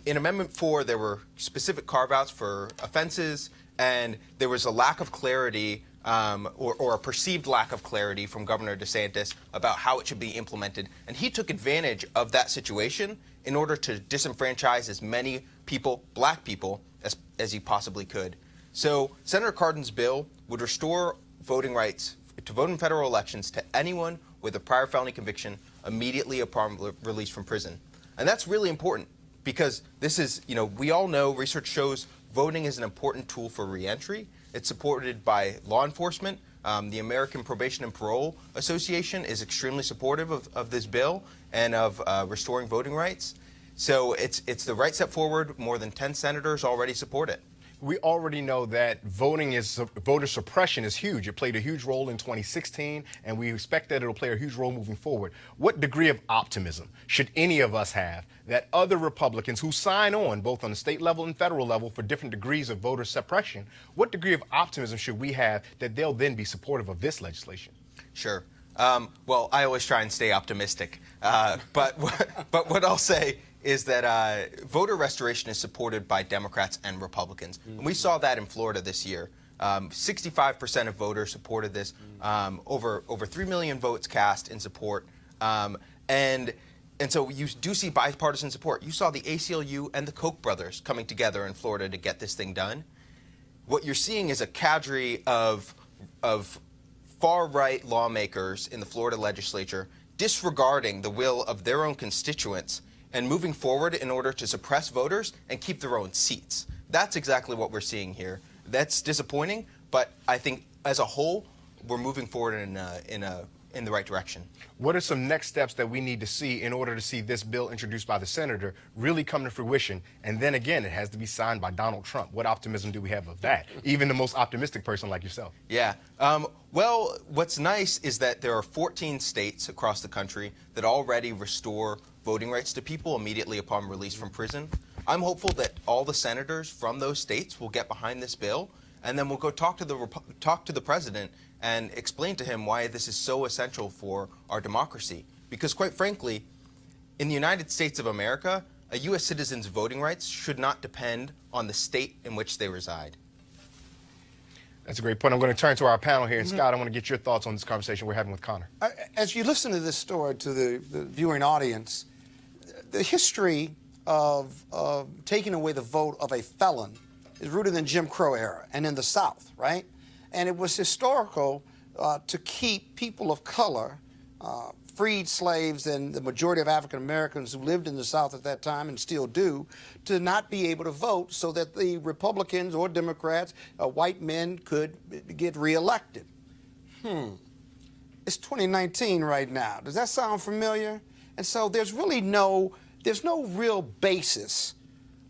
In Amendment 4, there were specific carve-outs for offenses, and there was a lack of clarity or a perceived lack of clarity from Governor DeSantis about how it should be implemented. And he took advantage of that situation in order to disenfranchise as many people, black people, as he possibly could. So Senator Cardin's bill would restore voting rights to vote in federal elections to anyone with a prior felony conviction immediately upon release from prison. And that's really important because this is, we all know research shows voting is an important tool for reentry. It's supported by law enforcement. The American Probation and Parole Association is extremely supportive of this bill and of restoring voting rights. So it's the right step forward. More than 10 senators already support it. We already know that voter suppression is huge. It played a huge role in 2016, and we expect that it'll play a huge role moving forward. What degree of optimism should any of us have that other Republicans who sign on, both on the state level and federal level, for different degrees of voter suppression, what degree of optimism should we have that they'll then be supportive of this legislation? Sure. Well, I always try and stay optimistic. But what I'll say is that voter restoration is supported by Democrats and Republicans. And we saw that in Florida this year. 65% of voters supported this, over 3 million votes cast in support. And so you do see bipartisan support. You saw the ACLU and the Koch brothers coming together in Florida to get this thing done. What you're seeing is a cadre of far-right lawmakers in the Florida legislature disregarding the will of their own constituents and moving forward in order to suppress voters and keep their own seats. That's exactly what we're seeing here. That's disappointing, but I think as a whole, we're moving forward in the right direction. What are some next steps that we need to see in order to see this bill introduced by the senator really come to fruition? And then again, it has to be signed by Donald Trump. What optimism do we have of that? Even the most optimistic person like yourself. Yeah. Well, what's nice is that there are 14 states across the country that already restore voting rights to people immediately upon release from prison. I'm hopeful that all the senators from those states will get behind this bill, and then we'll go talk to the president and explain to him why this is so essential for our democracy. Because quite frankly, in the United States of America, a U.S. citizen's voting rights should not depend on the state in which they reside. That's a great point. I'm going to turn to our panel here. And Scott, I want to get your thoughts on this conversation we're having with Connor. As you listen to this story to the viewing audience, the history of taking away the vote of a felon is rooted in Jim Crow era and in the South, right? And it was historical to keep people of color, freed slaves and the majority of African Americans who lived in the South at that time and still do, to not be able to vote so that the Republicans or Democrats, white men, could get reelected. It's 2019 right now. Does that sound familiar? And so there's really no real basis.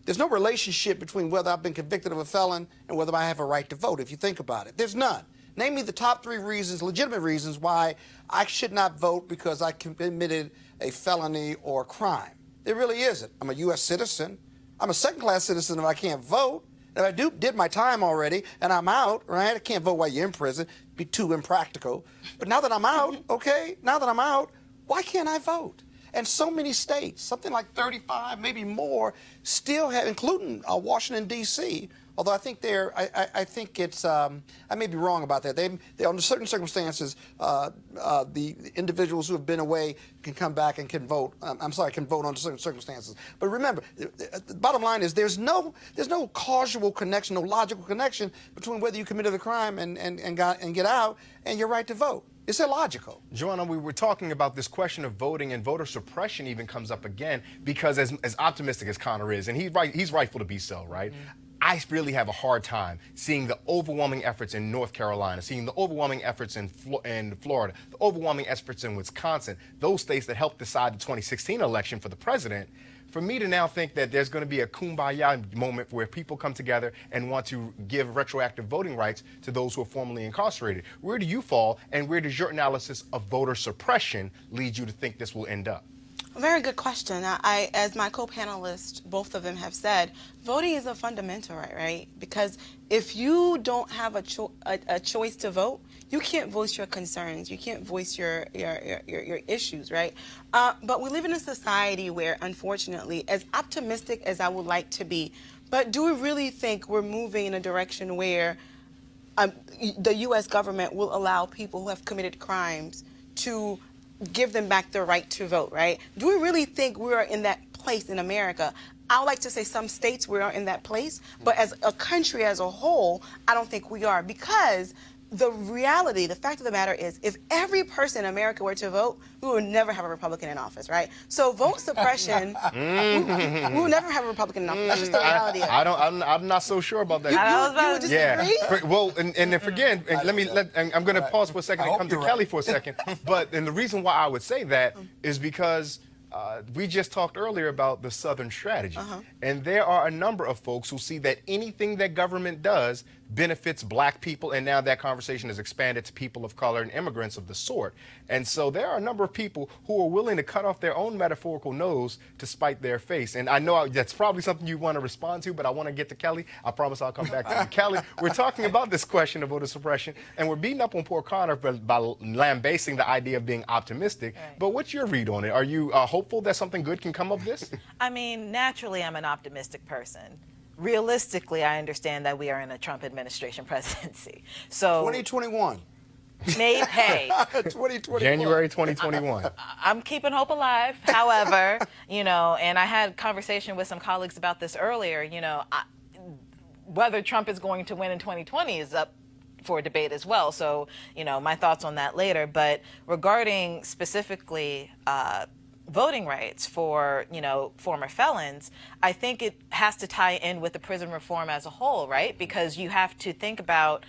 There's no relationship between whether I've been convicted of a felon and whether I have a right to vote, if you think about it. There's none. Name me the top 3 reasons, legitimate reasons, why I should not vote because I committed a felony or a crime. There really isn't. I'm a U.S. citizen. I'm a second-class citizen if I can't vote. If I did my time already and I'm out, right? I can't vote while you're in prison. It'd be too impractical. But now that I'm out, okay, now that I'm out, why can't I vote? And so many states, something like 35, maybe more, still have, including Washington, D.C., although I think I think it's, I may be wrong about that. They under certain circumstances, the individuals who have been away can come back and can vote. Can vote under certain circumstances. But remember, the bottom line is there's no causal connection, no logical connection between whether you committed a crime and get out and your right to vote. It's illogical. Joanna, we were talking about this question of voting, and voter suppression even comes up again because as optimistic as Connor is, and he's rightful to be so, right? I really have a hard time seeing the overwhelming efforts in North Carolina, seeing the overwhelming efforts in Florida, the overwhelming efforts in Wisconsin, those states that helped decide the 2016 election for the president. For me to now think that there's going to be a kumbaya moment where people come together and want to give retroactive voting rights to those who are formerly incarcerated. Where do you fall, and where does your analysis of voter suppression lead you to think this will end up? A very good question. As my co-panelists, both of them have said, voting is a fundamental right? Because if you don't have a choice to vote, you can't voice your concerns. You can't voice your issues, right? But we live in a society where, unfortunately, as optimistic as I would like to be, but do we really think we're moving in a direction where the U.S. government will allow people who have committed crimes to give them back their right to vote, right? Do we really think we're in that place in America. I would like to say some states we are in that place, but as a country as a whole, I don't think we are, because the reality, the fact of the matter is, if every person in America were to vote, we would never have a Republican in office, right? So vote suppression, we would never have a Republican in office. That's just the reality of it. I'm not so sure about that. You would disagree? Yeah. Well, and if again, and I'm going to pause for a second and come to Kelly for a second. And the reason why I would say that is because we just talked earlier about the Southern strategy. And there are a number of folks who see that anything that government does benefits black people, and now that conversation has expanded to people of color and immigrants of the sort. And so there are a number of people who are willing to cut off their own metaphorical nose to spite their face. And I know that's probably something you want to respond to, but I want to get to Kelly. I promise I'll come back to you. Kelly, we're talking about this question of voter suppression, and we're beating up on poor Connor by lambasting the idea of being optimistic. Right. But what's your read on it? Are you hopeful that something good can come of this? I mean, naturally, I'm an optimistic person. Realistically, I understand that we are in a Trump administration presidency. So 2021. Maybe, hey. 2021. January 2021. I'm keeping hope alive. However, and I had conversation with some colleagues about this earlier, whether Trump is going to win in 2020 is up for debate as well. So, my thoughts on that later. But regarding specifically voting rights for, former felons, I think it has to tie in with the prison reform as a whole, right? Because you have to think about,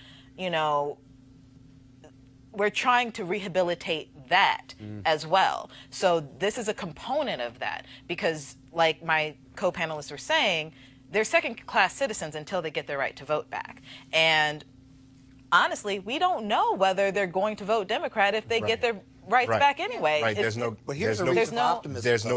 we're trying to rehabilitate that as well. So this is a component of that, because like my co-panelists were saying, they're second-class citizens until they get their right to vote back. And honestly, we don't know whether they're going to vote Democrat if they get their rights back anyway. Right. There's no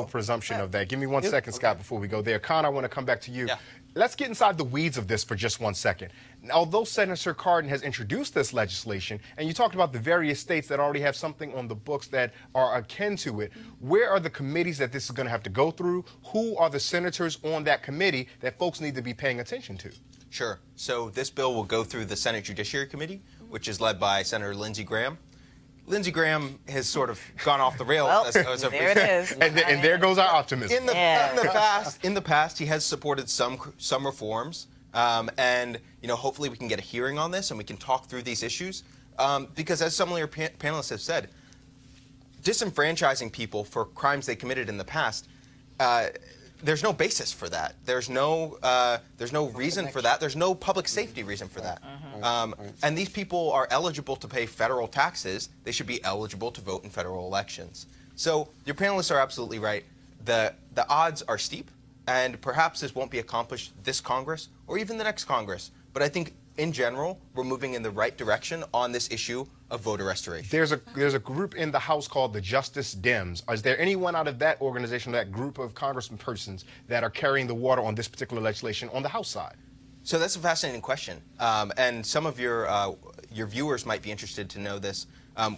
presumption of that. Give me 1 second, Scott, before we go there. Con, I want to come back to you. Yeah. Let's get inside the weeds of this for just 1 second. Although Senator Cardin has introduced this legislation, and you talked about the various states that already have something on the books that are akin to it, where are the committees that this is going to have to go through? Who are the senators on that committee that folks need to be paying attention to? Sure. So this bill will go through the Senate Judiciary Committee, which is led by Senator Lindsey Graham. Lindsey Graham has sort of gone off the rails. There it is. And there goes our optimism. In the past, he has supported some reforms, and hopefully we can get a hearing on this and we can talk through these issues. Because as some of your panelists have said, disenfranchising people for crimes they committed in the past, there's no basis for that. There's no reason for that. There's no public safety reason for that. And these people are eligible to pay federal taxes. They should be eligible to vote in federal elections. So your panelists are absolutely right. The odds are steep, and perhaps this won't be accomplished this Congress or even the next Congress. But I think in general, we're moving in the right direction on this issue of voter restoration. There's a group in the House called the Justice Dems. Is there anyone out of that organization, that group of congresspersons that are carrying the water on this particular legislation on the House side? So that's a fascinating question, and some of your viewers might be interested to know this.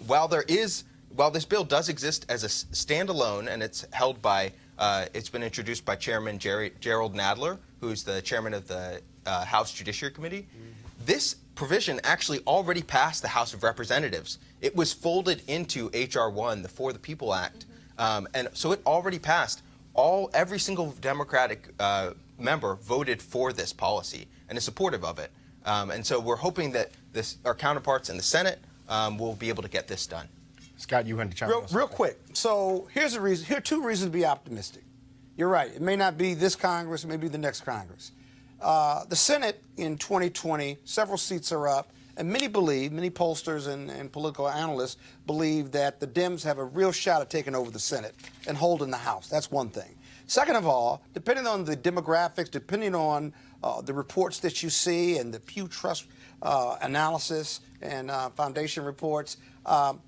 While this bill does exist as a standalone, and it's held by, it's been introduced by Chairman Gerald Nadler, who's the chairman of the House Judiciary Committee. This provision actually already passed the House of Representatives. It was folded into H.R. 1, the For the People Act, and so it already passed. Every single Democratic member voted for this policy and is supportive of it. And so we're hoping that our counterparts in the Senate will be able to get this done. Scott, you wanted to chime in? Real quick. So here's the reason. Here are two reasons to be optimistic. You're right. It may not be this Congress. It may be the next Congress. The Senate in 2020, several seats are up, and many pollsters and political analysts believe that the Dems have a real shot at taking over the Senate and holding the House. That's one thing. Second of all, depending on the demographics, depending on the reports that you see and the Pew Trust analysis and foundation reports,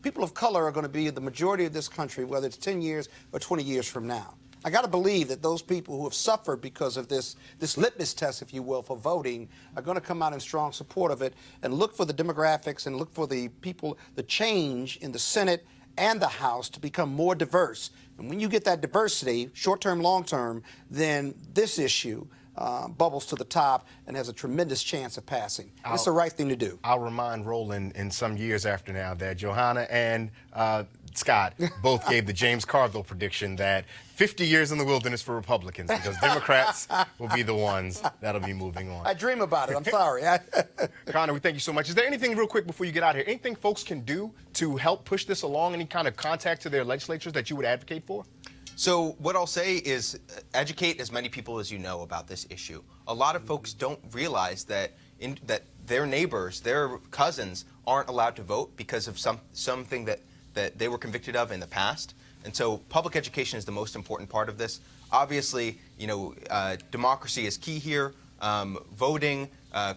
people of color are going to be the majority of this country, whether it's 10 years or 20 years from now. I got to believe that those people who have suffered because of this litmus test, if you will, for voting are going to come out in strong support of it and look for the demographics and look for the people, the change in the Senate and the House to become more diverse. And when you get that diversity, short-term, long-term, then this issue bubbles to the top and has a tremendous chance of passing. It's the right thing to do. I'll remind Roland in some years after now that Johanna and Scott both gave the James Carville prediction that 50 years in the wilderness for Republicans, because Democrats will be the ones that'll be moving on. I dream about it. I'm sorry. Connor, we thank you so much. Is there anything real quick before you get out of here? Anything folks can do to help push this along? Any kind of contact to their legislatures that you would advocate for? So what I'll say is educate as many people as you know about this issue. A lot of folks don't realize that that their neighbors, their cousins, aren't allowed to vote because of something that they were convicted of in the past. And so public education is the most important part of this. Obviously, democracy is key here. Voting,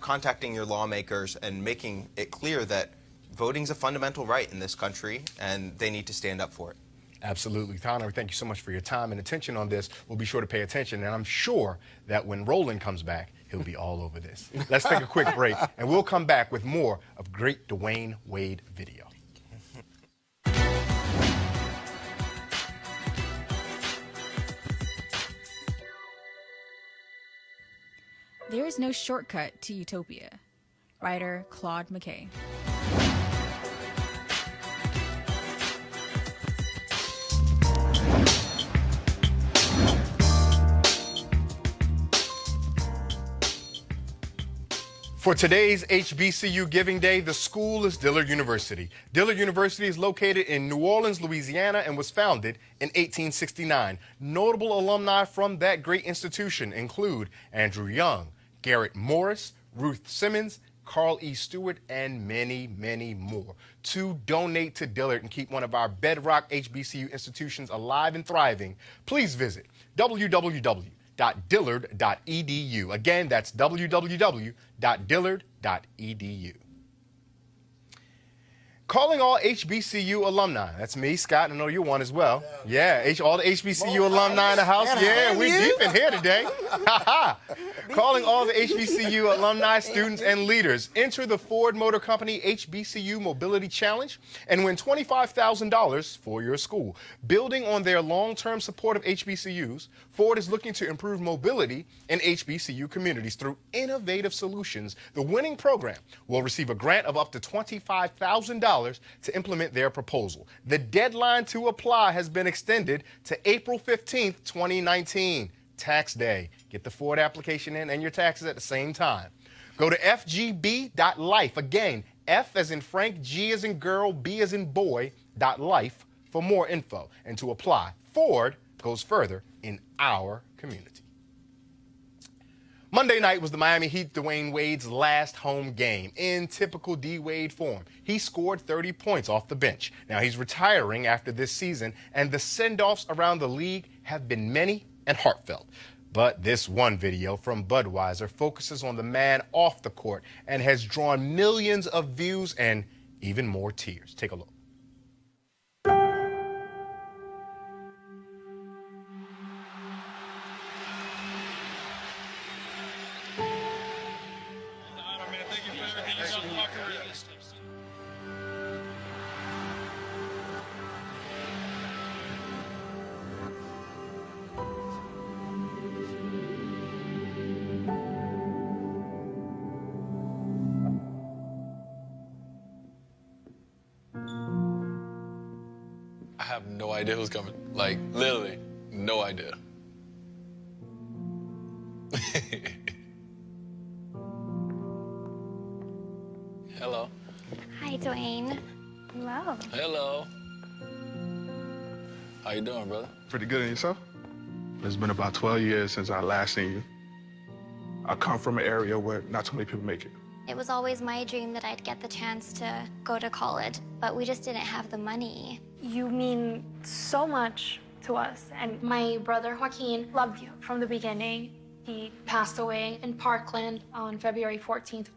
contacting your lawmakers, and making it clear that voting is a fundamental right in this country, and they need to stand up for it. Absolutely. Connor, thank you so much for your time and attention on this. We'll be sure to pay attention, and I'm sure that when Roland comes back, he'll be all over this. Let's take a quick break, and we'll come back with more of great Dwayne Wade video. There is no shortcut to utopia. Writer Claude McKay. For today's HBCU Giving Day, the school is Dillard University. Dillard University is located in New Orleans, Louisiana, and was founded in 1869. Notable alumni from that great institution include Andrew Young, Garrett Morris, Ruth Simmons, Carl E. Stewart, and many, many more. To donate to Dillard and keep one of our bedrock HBCU institutions alive and thriving, please visit www.dillard.edu. Again, that's www.dillard.edu. Calling all HBCU alumni. That's me, Scott. I know you're one as well. Yeah, all the HBCU alumni in the house. Yeah, we deep in here today. Calling all the HBCU alumni, students, and leaders. Enter the Ford Motor Company HBCU Mobility Challenge and win $25,000 for your school. Building on their long-term support of HBCUs, Ford is looking to improve mobility in HBCU communities through innovative solutions. The winning program will receive a grant of up to $25,000 to implement their proposal. The deadline to apply has been extended to April 15th, 2019, tax day. Get the Ford application in and your taxes at the same time. Go to fgb.life. Again, F as in Frank, G as in girl, B as in boy, .life for more info. And to apply, Ford goes further in our community. Monday night was the Miami Heat Dwayne Wade's last home game. In typical D-Wade form, he scored 30 points off the bench. Now he's retiring after this season, and the send-offs around the league have been many and heartfelt. But this one video from Budweiser focuses on the man off the court and has drawn millions of views and even more tears. Take a look. I have no idea who's coming. Like, literally, no idea. Hello. Hi, Dwayne. Hello. Hello. How you doing, brother? Pretty good, and yourself? It's been about 12 years since I last seen you. I come from an area where not too many people make it. It was always my dream that I'd get the chance to go to college, but we just didn't have the money. You mean so much to us, and my brother Joaquin loved you from the beginning. He passed away in Parkland on February 14th.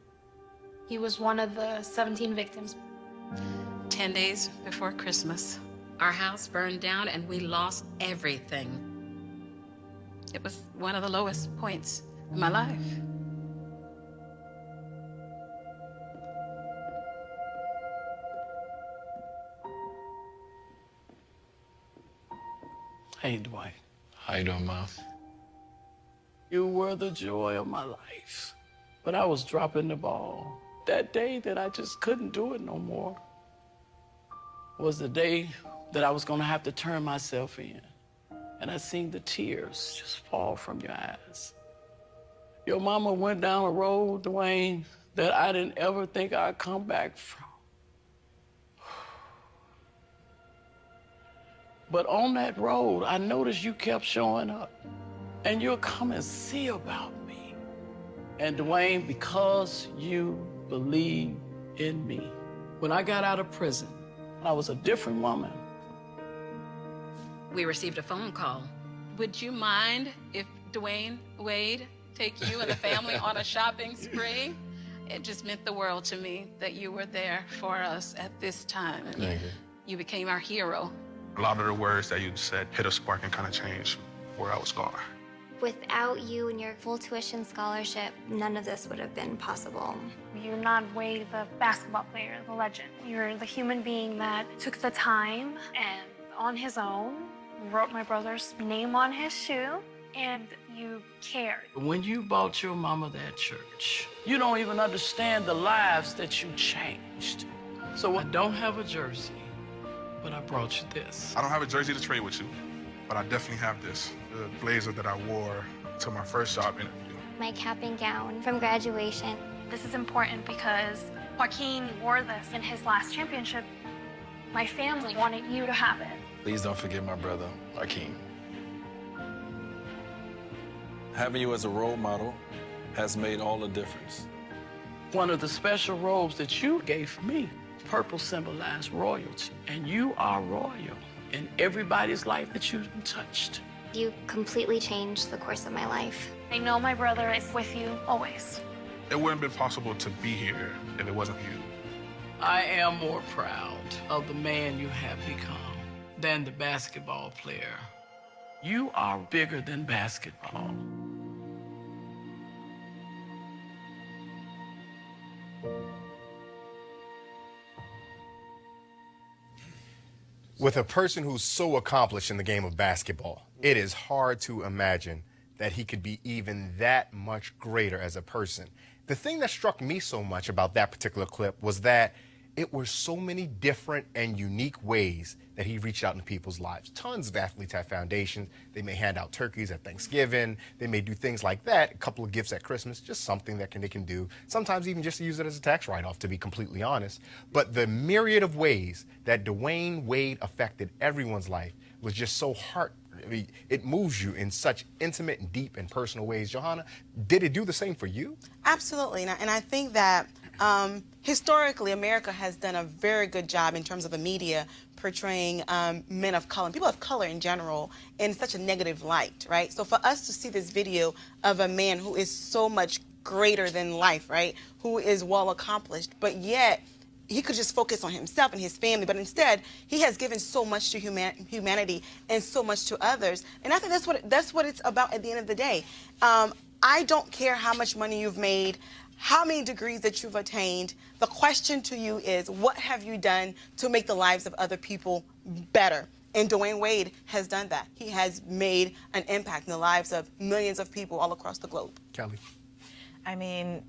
He was one of the 17 victims. 10 days before Christmas, our house burned down and we lost everything. It was one of the lowest points in my life. Hey, Dwight. How you doing, Mom? You were the joy of my life, but I was dropping the ball. That day that I just couldn't do it no more was the day that I was going to have to turn myself in. And I seen the tears just fall from your eyes. Your mama went down a road, Dwayne, that I didn't ever think I'd come back from. But on that road, I noticed you kept showing up. And you'll come and see about me. And Dwayne, because you believe in me. When I got out of prison, I was a different woman. We received a phone call. Would you mind if Dwayne Wade take you and the family on a shopping spree? It just meant the world to me that you were there for us at this time. Thank you. You became our hero. A lot of the words that you said hit a spark and kind of changed where I was going. Without you and your full tuition scholarship, none of this would have been possible. You're not Wade, the basketball player, the legend. You're the human being that took the time and on his own wrote my brother's name on his shoe, and you cared. When you bought your mama that church, you don't even understand the lives that you changed. So I don't have a jersey, but I brought you this. I don't have a jersey to trade with you, but I definitely have this, the blazer that I wore to my first job interview. My cap and gown from graduation. This is important because Joaquin wore this in his last championship. My family wanted you to have it. Please don't forget my brother, Joaquin. Having you as a role model has made all the difference. One of the special robes that you gave me, purple symbolized royalty, and you are royal in everybody's life that you've touched. You completely changed the course of my life. I know my brother is with you always. It wouldn't have been possible to be here if it wasn't you. I am more proud of the man you have become than the basketball player. You are bigger than basketball. With a person who's so accomplished in the game of basketball, it is hard to imagine that he could be even that much greater as a person. The thing that struck me so much about that particular clip was that it were so many different and unique ways that he reached out into people's lives. Tons of athletes have foundations. They may hand out turkeys at Thanksgiving. They may do things like that, a couple of gifts at Christmas, just something that they can do. Sometimes even just to use it as a tax write-off, to be completely honest. But the myriad of ways that Dwayne Wade affected everyone's life was just so it moves you in such intimate and deep and personal ways. Johanna, did it do the same for you? Absolutely, and I think that historically, America has done a very good job in terms of the media portraying men of color, and people of color in general, in such a negative light, right? So for us to see this video of a man who is so much greater than life, right, who is well accomplished, but yet he could just focus on himself and his family, but instead he has given so much to humanity and so much to others. And I think that's what it's about at the end of the day. I don't care how much money you've made, how many degrees that you've attained. The question to you is, what have you done to make the lives of other people better? And Dwayne Wade has done that. He has made an impact in the lives of millions of people all across the globe. Kelly. I mean,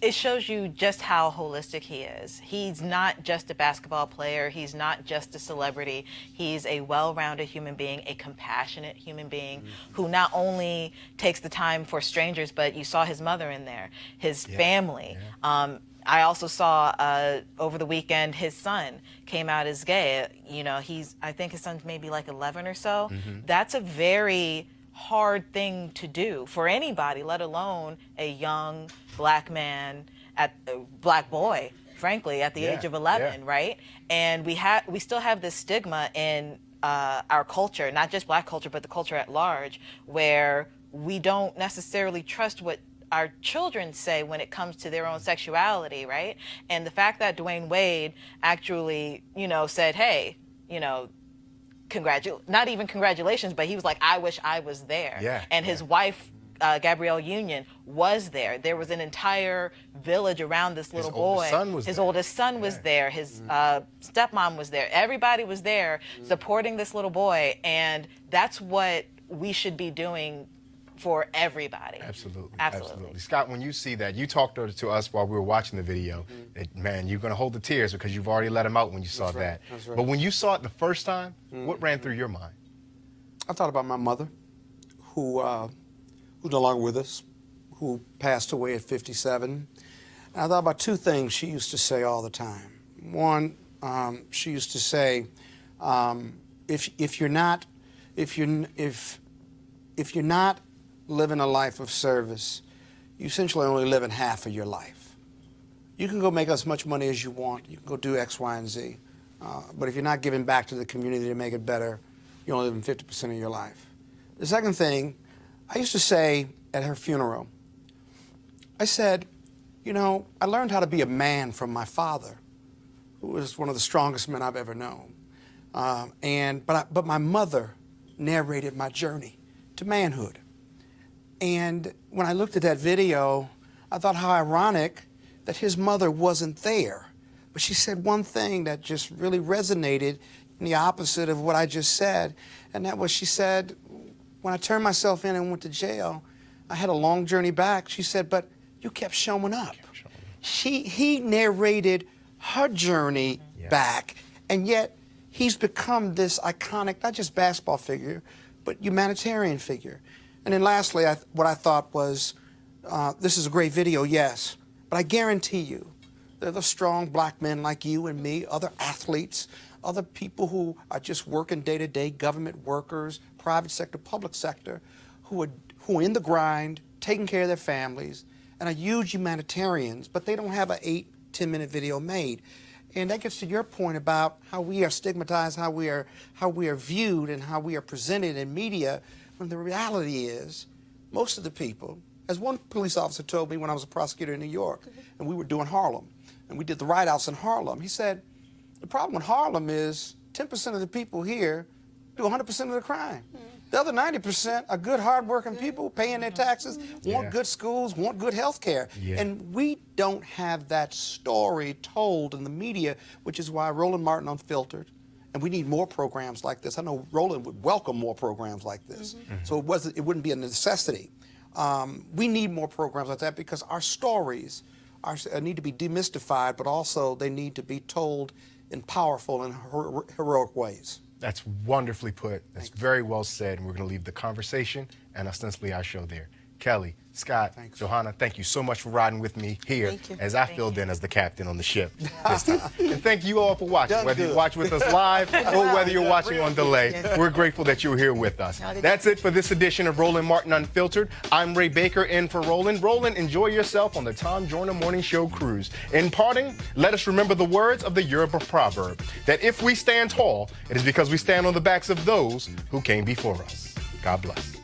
it shows you just how holistic he is. He's not just a basketball player. He's not just a celebrity. He's a well-rounded human being, a compassionate human being who not only takes the time for strangers, but you saw his mother in there, his family. I also saw over the weekend his son came out as gay. You know, I think his son's maybe like 11 or so. That's a very hard thing to do for anybody, let alone a young black man, black boy, frankly, at the age of 11, right? And we still have this stigma in our culture, not just black culture, but the culture at large, where we don't necessarily trust what our children say when it comes to their own sexuality, right? And the fact that Dwayne Wade actually, said, hey, not even congratulations, but he was like, I wish I was there. And his wife, Gabrielle Union, was there. There was an entire village around this little boy. His oldest son was there. His stepmom was there. Everybody was there supporting this little boy. And that's what we should be doing for everybody. Absolutely. Scott, when you see that, you talked to us while we were watching the video, that, man, you're going to hold the tears because you've already let them out when you saw that. That's right. But when you saw it the first time, what ran through your mind? I thought about my mother, who's no longer with us, who passed away at 57. And I thought about two things she used to say all the time. One, she used to say, if you're not living a life of service, you essentially only living half of your life. You can go make as much money as you want. You can go do X, Y, and Z. But if you're not giving back to the community to make it better, you're only living 50% of your life. The second thing, I used to say at her funeral, I said, you know, I learned how to be a man from my father, who was one of the strongest men I've ever known. But my mother narrated my journey to manhood. And when I looked at that video, I thought how ironic that his mother wasn't there. But she said one thing that just really resonated in the opposite of what I just said. And that was, she said, when I turned myself in and went to jail, I had a long journey back. She said, but you kept showing up. He narrated her journey back, and yet he's become this iconic, not just basketball figure, but humanitarian figure. And then lastly, what I thought was, this is a great video, yes, but I guarantee you, there are the strong black men like you and me, other athletes, other people who are just working day-to-day, government workers, private sector, public sector, who are in the grind, taking care of their families, and are huge humanitarians, but they don't have an 8-10-minute video made. And that gets to your point about how we are stigmatized, how we are viewed, and how we are presented in media, when the reality is, most of the people, as one police officer told me when I was a prosecutor in New York, and we were doing Harlem, and we did the write-outs in Harlem, he said, the problem with Harlem is 10% of the people here do 100% of the crime. The other 90% are good, hard-working people paying their taxes, want good schools, want good health care. And we don't have that story told in the media, which is why Roland Martin Unfiltered, and we need more programs like this. I know Roland would welcome more programs like this. So it wouldn't be a necessity. We need more programs like that because our stories need to be demystified, but also they need to be told in powerful and heroic ways. That's wonderfully put. That's very well said. And we're going to leave the conversation and ostensibly our show there. Kelly, Scott, Johanna, thank you so much for riding with me here as I filled in as the captain on the ship this time. And thank you all for watching, whether you watch with us live or whether you're watching on delay. We're grateful that you're here with us. That's it for this edition of Roland Martin Unfiltered. I'm Ray Baker in for Roland. Roland, enjoy yourself on the Tom Joyner Morning Show cruise. In parting, let us remember the words of the Yoruba proverb, that if we stand tall, it is because we stand on the backs of those who came before us. God bless.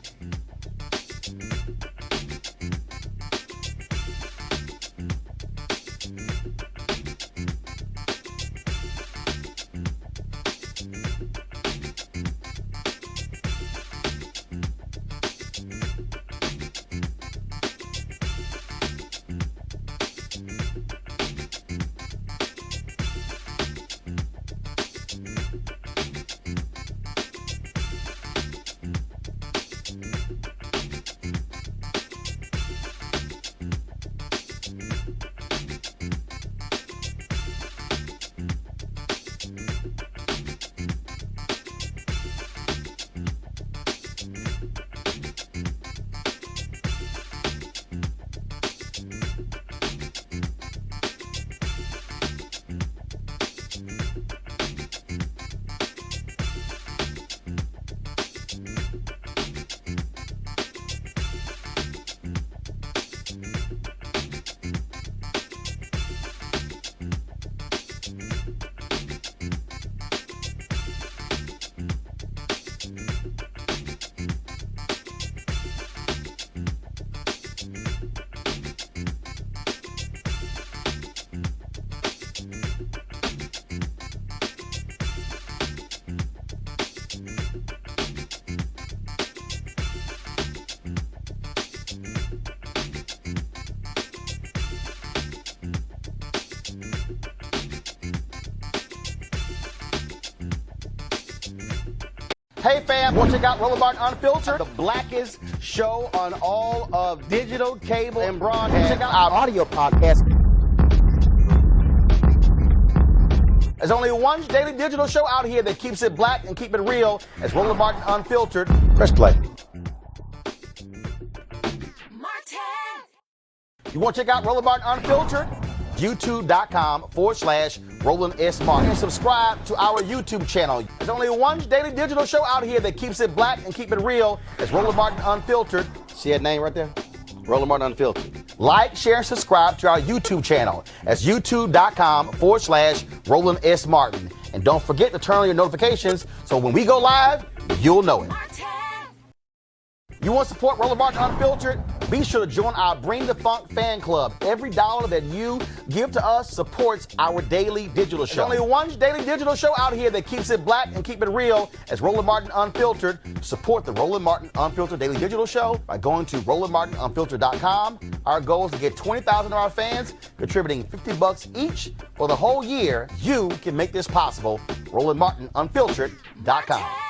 Hey fam, want to check out Roland Martin Unfiltered, the blackest show on all of digital, cable, and broadcast. Check out our audio podcast. There's only one daily digital show out here that keeps it black and keep it real. It's Roland Martin Unfiltered. Press play. You want to check out Roland Martin Unfiltered? YouTube.com/Roland S. Martin. And subscribe to our YouTube channel. There's only one daily digital show out here that keeps it black and keep it real. It's Roland Martin Unfiltered. See that name right there? Roland Martin Unfiltered. Like, share, and subscribe to our YouTube channel. That's YouTube.com/Roland S. Martin. And don't forget to turn on your notifications so when we go live, you'll know it. You want to support Roland Martin Unfiltered? Be sure to join our Bring the Funk fan club. Every dollar that you give to us supports our daily digital show. There's only one daily digital show out here that keeps it black and keep it real. It's Roland Martin Unfiltered. Support the Roland Martin Unfiltered daily digital show by going to RolandMartinUnfiltered.com. Our goal is to get 20,000 of our fans contributing $50 each for the whole year. You can make this possible. RolandMartinUnfiltered.com.